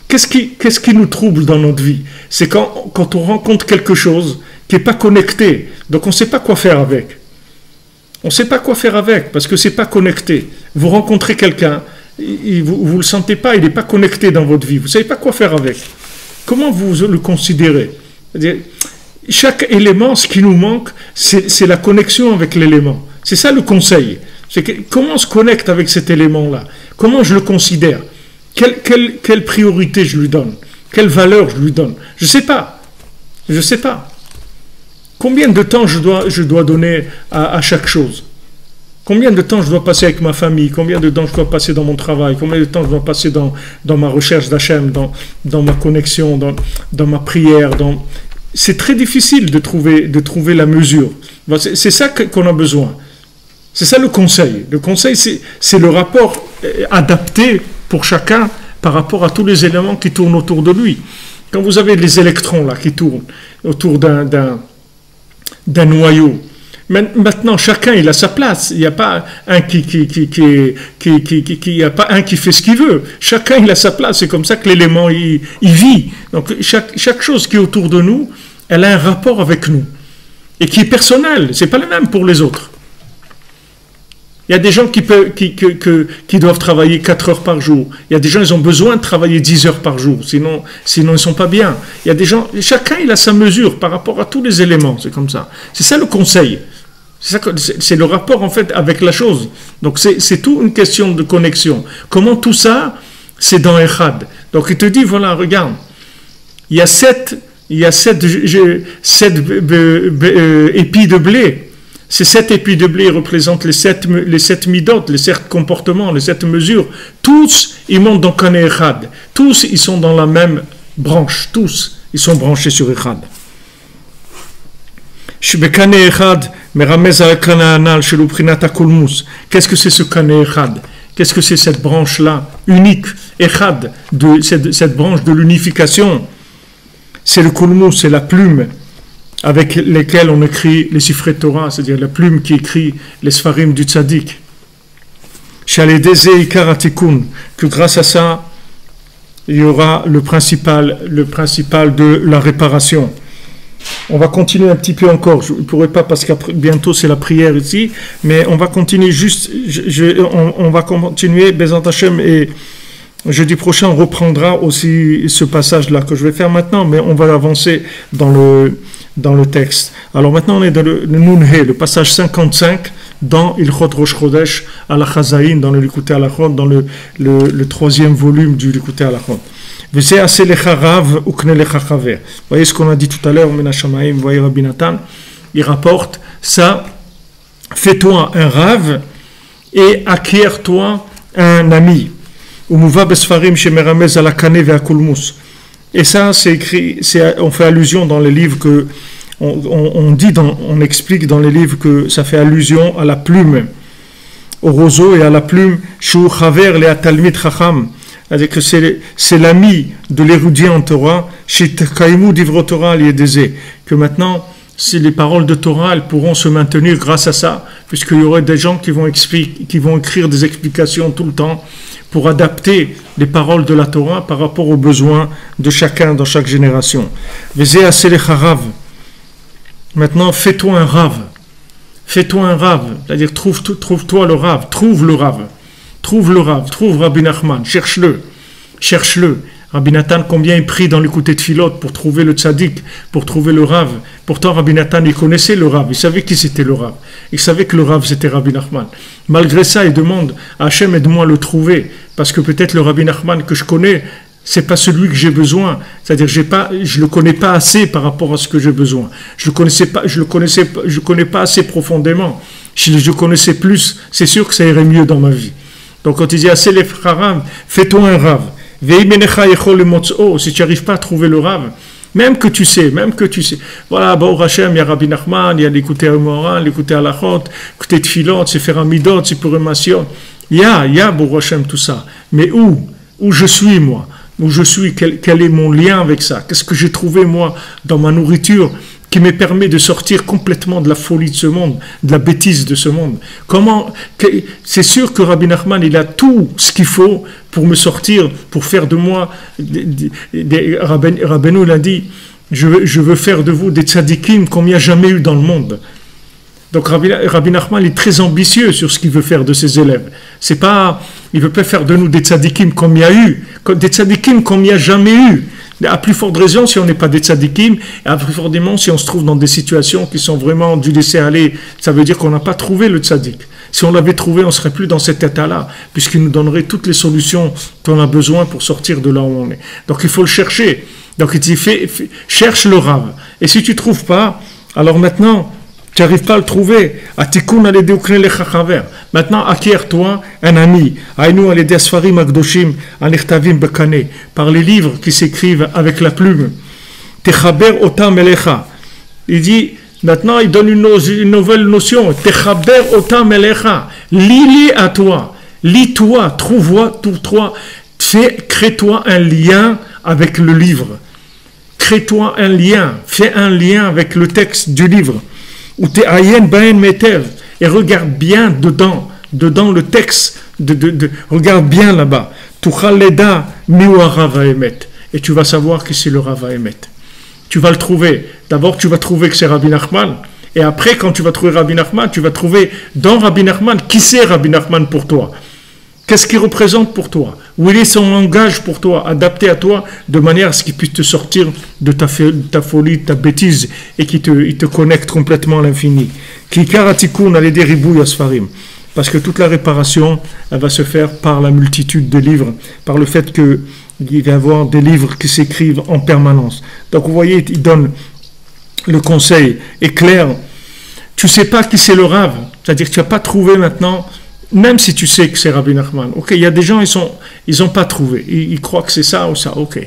Qu'est-ce qui nous trouble dans notre vie? C'est quand on rencontre quelque chose qui n'est pas connecté. Donc on ne sait pas quoi faire avec. On ne sait pas quoi faire avec parce que ce n'est pas connecté. Vous rencontrez quelqu'un, vous ne le sentez pas, il n'est pas connecté dans votre vie. Vous ne savez pas quoi faire avec. Comment vous le considérez? C'est-à-dire, chaque élément, ce qui nous manque, c'est la connexion avec l'élément. C'est ça le conseil. C'est comment on se connecte avec cet élément-là? Comment je le considère? Quelle priorité je lui donne? Quelle valeur je lui donne? Je ne sais pas. Je ne sais pas. Combien de temps je dois donner à chaque chose? Combien de temps je dois passer avec ma famille? Combien de temps je dois passer dans mon travail? Combien de temps je dois passer dans ma recherche d'Hachem, dans ma connexion, dans ma prière? C'est très difficile de trouver la mesure. C'est ça qu'on a besoin. C'est ça le conseil. Le conseil, c'est le rapport adapté pour chacun par rapport à tous les éléments qui tournent autour de lui. Quand vous avez les électrons là qui tournent autour d'un noyau, maintenant chacun il a sa place. Il n'y a pas un qui fait ce qu'il veut. Chacun il a sa place. C'est comme ça que l'élément il vit. Donc chaque chose qui est autour de nous, elle a un rapport avec nous et qui est personnel. C'est pas le même pour les autres. Il y a des gens qui doivent travailler 4 heures par jour. Il y a des gens qui ont besoin de travailler 10 heures par jour. Sinon ils ne sont pas bien. Il y a des gens, chacun il a sa mesure par rapport à tous les éléments. C'est comme ça. C'est ça le conseil. C'est le rapport en fait avec la chose. Donc c'est tout une question de connexion. Comment tout ça, c'est dans Echad. Donc il te dit, voilà, regarde. Il y a 7 épis de blé. Ces 7 épis de blé représentent les 7 midot, les 7 comportements, les 7 mesures. Tous, ils montent dans Kane Echad. Tous, ils sont dans la même branche. Tous, ils sont branchés sur Echad. Qu'est-ce que c'est ce Kane Echad? Qu'est-ce que c'est cette branche-là, unique, Echad, cette branche de l'unification? c'est le kulmus, c'est la plume avec lesquelles on écrit les Sifrei Torah, c'est-à-dire la plume qui écrit les Sfarim du Tzaddik. Que grâce à ça, il y aura le principal de la réparation. On va continuer un petit peu encore. Je ne pourrai pas parce que bientôt c'est la prière ici, mais on va continuer juste. On va continuer Bezat Hashem, et jeudi prochain on reprendra aussi ce passage-là que je vais faire maintenant, mais on va avancer dans le texte. Alors maintenant on est dans le Nunhe, le passage 55 dans Ilchot Rosh Chodesh à la Chazaïn, dans le Likutei Halachot, dans le troisième volume du Likutei Halachot. Voyez ce qu'on a dit tout à l'heure, vous voyez Rabbi Nathan, il rapporte ça, fais-toi un rave et acquiert-toi un ami. Et ça, c'est écrit, on fait allusion dans les livres que, on explique dans les livres que ça fait allusion à la plume, au roseau et à la plume, Shu Chaver le Talmid Chacham. C'est-à-dire que c'est l'ami de l'érudit en Torah, que maintenant, si les paroles de Torah, elles pourront se maintenir grâce à ça, puisqu'il y aurait des gens qui vont écrire des explications tout le temps pour adapter les paroles de la Torah par rapport aux besoins de chacun dans chaque génération. Maintenant, fais-toi un rave. Fais-toi un rave, c'est-à-dire trouve-toi le rave, trouve le rave. Trouve le Rav, trouve Rabbi Nachman, cherche-le. Rabbi Nathan, combien il prie dans l'écouté de Philote pour trouver le tzaddik, pour trouver le Rav. Pourtant, Rabbi Nathan, il connaissait le Rav, il savait qui c'était le Rav. Il savait que le Rav, c'était Rabbi Nachman. Malgré ça, il demande à Hachem, aide-moi à le trouver, parce que peut-être le Rabbi Nachman que je connais, c'est pas celui que j'ai besoin. C'est-à-dire, je le connais pas assez par rapport à ce que j'ai besoin. Je connais pas assez profondément. Si je connaissais plus, c'est sûr que ça irait mieux dans ma vie. Donc quand il dit assez les Haram, fais-toi un rave. Si tu n'arrives pas à trouver le rave, même que tu sais. Voilà, Baruch Hashem, il y a Rabbi Nachman, il y a l'écouté Moran, l'écouté Halachot, l'écouté Tfilot, c'est faire Amidot, c'est Purimation. Il y a Baruch Hashem tout ça. Mais où je suis moi? Où je suis? Quel est mon lien avec ça? Qu'est-ce que j'ai trouvé moi dans ma nourriture qui me permet de sortir complètement de la folie de ce monde, de la bêtise de ce monde. C'est sûr que Rabbi Nachman, il a tout ce qu'il faut pour me sortir, pour faire de moi, Rabbeinu l'a dit, je veux faire de vous des tzadikim comme il n'y a jamais eu dans le monde. Donc Rabbi Nachman, il est très ambitieux sur ce qu'il veut faire de ses élèves. Il ne veut pas faire de nous des tzadikim comme il y a eu, des tzadikim comme il n'y a jamais eu. À plus forte raison si on n'est pas des tzadikim, et à plus forte raison si on se trouve dans des situations qui sont vraiment du laisser aller, ça veut dire qu'on n'a pas trouvé le tzadik. Si on l'avait trouvé, on ne serait plus dans cet état-là, puisqu'il nous donnerait toutes les solutions qu'on a besoin pour sortir de là où on est. Donc il faut le chercher. Donc il dit, cherche le Rav. Et si tu ne trouves pas, alors maintenant, tu n'arrives pas à le trouver. Maintenant, acquiert-toi un ami. Par les livres qui s'écrivent avec la plume. Il dit, maintenant, il donne une nouvelle notion. Lis-les à toi. Lis-toi, trouve-toi, crée-toi un lien avec le livre. Crée-toi un lien. Fais un lien avec le texte du livre. Et regarde bien dedans le texte, regarde bien là-bas. Et tu vas savoir que c'est le Rav Haemet. Tu vas le trouver. D'abord, tu vas trouver que c'est Rabbi Nachman. Et après, quand tu vas trouver Rabbi Nachman, tu vas trouver dans Rabbi Nachman qui c'est Rabbi Nachman pour toi. Qu'est-ce qu'il représente pour toi? Où il est son langage pour toi, adapté à toi, de manière à ce qu'il puisse te sortir de ta folie, de ta bêtise, et qu'il te connecte complètement à l'infini. Parce que toute la réparation, elle va se faire par la multitude de livres, par le fait qu'il va y avoir des livres qui s'écrivent en permanence. Donc vous voyez, il donne le conseil est clair. Tu ne sais pas qui c'est le Rav, c'est-à-dire que tu n'as pas trouvé maintenant. Même si tu sais que c'est Rabbi Nachman, ok, il y a des gens, ils n'ont pas trouvé, ils croient que c'est ça ou ça, ok.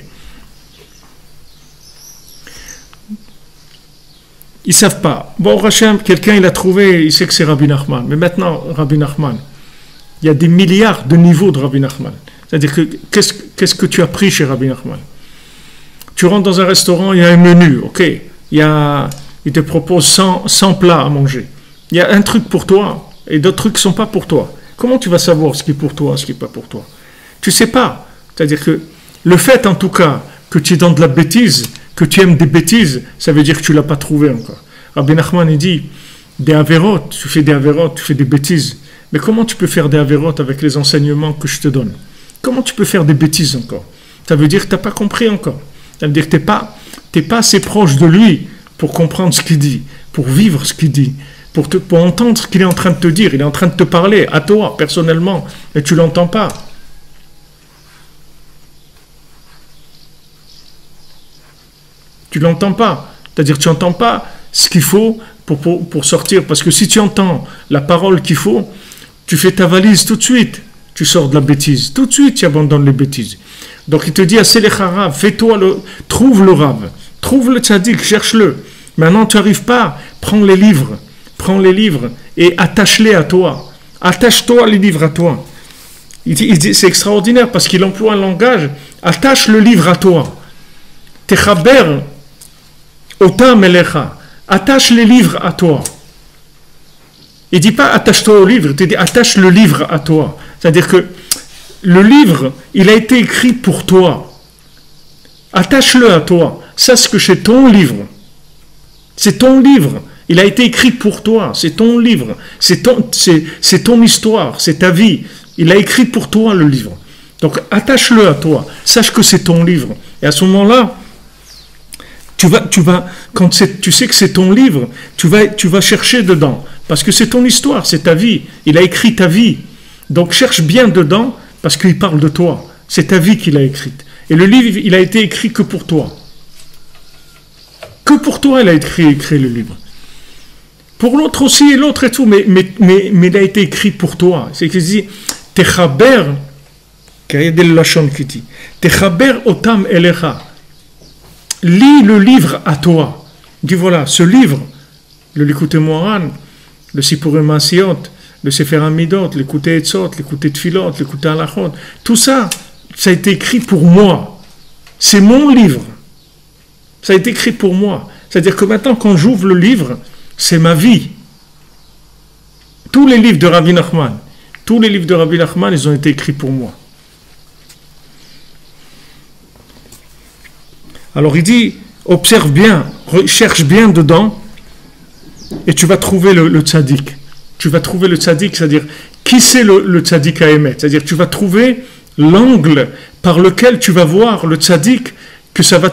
Ils ne savent pas. Bon, Hachem, quelqu'un il a trouvé, il sait que c'est Rabbi Nachman, mais maintenant, Rabbi Nachman, il y a des milliards de niveaux de Rabbi Nachman. C'est-à-dire que qu'est-ce que tu as pris chez Rabbi Nachman? Tu rentres dans un restaurant, il y a un menu, ok. Il te propose 100 plats à manger. Il y a un truc pour toi et d'autres trucs qui ne sont pas pour toi. Comment tu vas savoir ce qui est pour toi, ce qui n'est pas pour toi? Tu ne sais pas. C'est-à-dire que le fait, en tout cas, que tu es dans de la bêtise, que tu aimes des bêtises, ça veut dire que tu ne l'as pas trouvé encore. Rabbi Nachman, il dit, des avérotes, tu fais des avérotes, tu fais des bêtises. Mais comment tu peux faire des avérotes avec les enseignements que je te donne? Comment tu peux faire des bêtises encore? Ça veut dire que tu n'as pas compris encore. Ça veut dire que tu n'es pas assez proche de lui pour comprendre ce qu'il dit, pour vivre ce qu'il dit, pour entendre ce qu'il est en train de te dire. Il est en train de te parler à toi, personnellement, et tu ne l'entends pas. Tu ne l'entends pas. C'est-à-dire que tu n'entends pas ce qu'il faut pour sortir. Parce que si tu entends la parole qu'il faut, tu fais ta valise tout de suite. Tu sors de la bêtise. Tout de suite, tu abandonnes les bêtises. Donc il te dit, trouve le Rav. Trouve le tzaddik, cherche-le. Maintenant, tu n'arrives pas. Prends les livres et attache-les à toi. Attache-toi les livres à toi. Il dit, c'est extraordinaire parce qu'il emploie un langage. Attache le livre à toi. Techaber otam elecha. Attache les livres à toi. Il ne dit pas attache-toi au livre, il te dit attache le livre à toi. C'est-à-dire que le livre, il a été écrit pour toi. Attache-le à toi. Sache que c'est ton livre. C'est ton livre. Il a été écrit pour toi. C'est ton livre. C'est ton histoire. C'est ta vie. Il a écrit pour toi le livre. Donc attache-le à toi. Sache que c'est ton livre. Et à ce moment-là, quand tu sais que c'est ton livre, tu vas chercher dedans. Parce que c'est ton histoire, c'est ta vie. Il a écrit ta vie. Donc cherche bien dedans parce qu'il parle de toi. C'est ta vie qu'il a écrite. Et le livre, il a été écrit que pour toi. Que pour toi, il a écrit le livre. Pour l'autre aussi, et l'autre et tout, mais il a été écrit pour toi. C'est qu'il dit, Techaber, Techaber otam elecha. Lis le livre à toi. Dis voilà, ce livre, le Likutei Moharan, le Sipurim Maasiot, le Sefer Hamidot, le Likutei Etzot, le Likutei Tfilot, le Likutei Halachot, tout ça, ça a été écrit pour moi. C'est mon livre. Ça a été écrit pour moi. C'est-à-dire que maintenant, quand j'ouvre le livre, c'est ma vie. Tous les livres de Rabbi Nachman, ils ont été écrits pour moi. Alors il dit, observe bien, cherche bien dedans, et tu vas trouver le tzaddik. Tu vas trouver le tzaddik, c'est-à-dire, qui c'est le tzaddik à émettre? C'est-à-dire, tu vas trouver l'angle par lequel tu vas voir le tzaddik, que ça va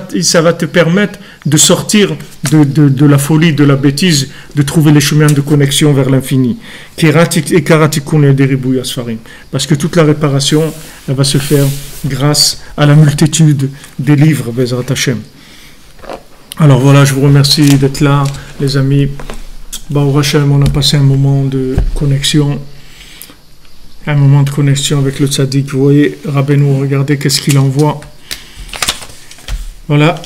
te permettre de sortir de la folie, de la bêtise, de trouver les chemins de connexion vers l'infini. Parce que toute la réparation, elle va se faire grâce à la multitude des livres, Bezrat Hashem. Alors voilà, je vous remercie d'être là, les amis. Baruch Hashem, on a passé un moment de connexion. Avec le tzaddik. Vous voyez, Rabbeinu, regardez qu'est-ce qu'il envoie. Voilà,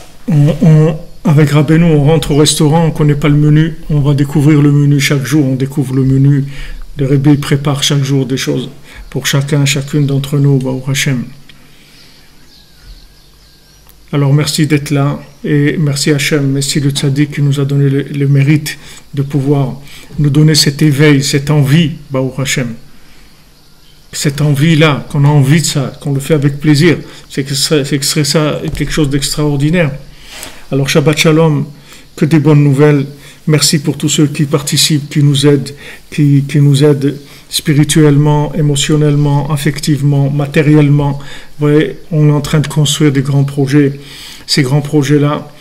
avec Rabbeinu, on rentre au restaurant, on ne connaît pas le menu, on va découvrir le menu chaque jour, on découvre le menu. Le Rebbe prépare chaque jour des choses pour chacune d'entre nous, Baruch Hashem. Alors merci d'être là, et merci Hashem, merci le tzaddik qui nous a donné le mérite de pouvoir nous donner cet éveil, cette envie, Baruch Hashem. Cette envie-là, qu'on a envie de ça, qu'on le fait avec plaisir, c'est que ce serait ça quelque chose d'extraordinaire. Alors Shabbat Shalom, que des bonnes nouvelles. Merci pour tous ceux qui participent, qui nous aident, qui nous aident spirituellement, émotionnellement, affectivement, matériellement. Vous voyez, on est en train de construire des grands projets. Ces grands projets-là,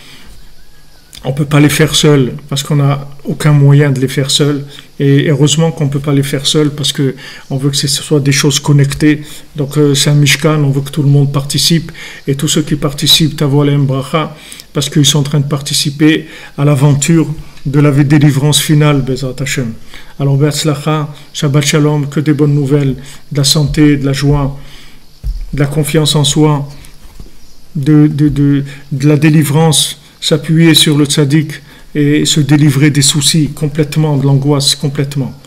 on ne peut pas les faire seuls, parce qu'on n'a aucun moyen de les faire seuls. Et heureusement qu'on ne peut pas les faire seuls, parce qu'on veut que ce soit des choses connectées. Donc c'est un Mishkan, on veut que tout le monde participe. Et tous ceux qui participent, Tavo Aleim Bracha, parce qu'ils sont en train de participer à l'aventure de la délivrance finale, Bezrat Hashem. Alors, Be'atzlacha, Shabbat Shalom, que des bonnes nouvelles, de la santé, de la joie, de la confiance en soi, de la délivrance, s'appuyer sur le tzaddik et se délivrer des soucis complètement, de l'angoisse complètement.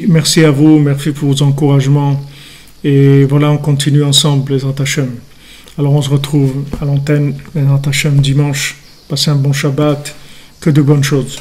merci à vous, merci pour vos encouragements. Et voilà, on continue ensemble, les Hashem. Alors on se retrouve à l'antenne, les Hashem, dimanche. Passez un bon Shabbat, que de bonnes choses.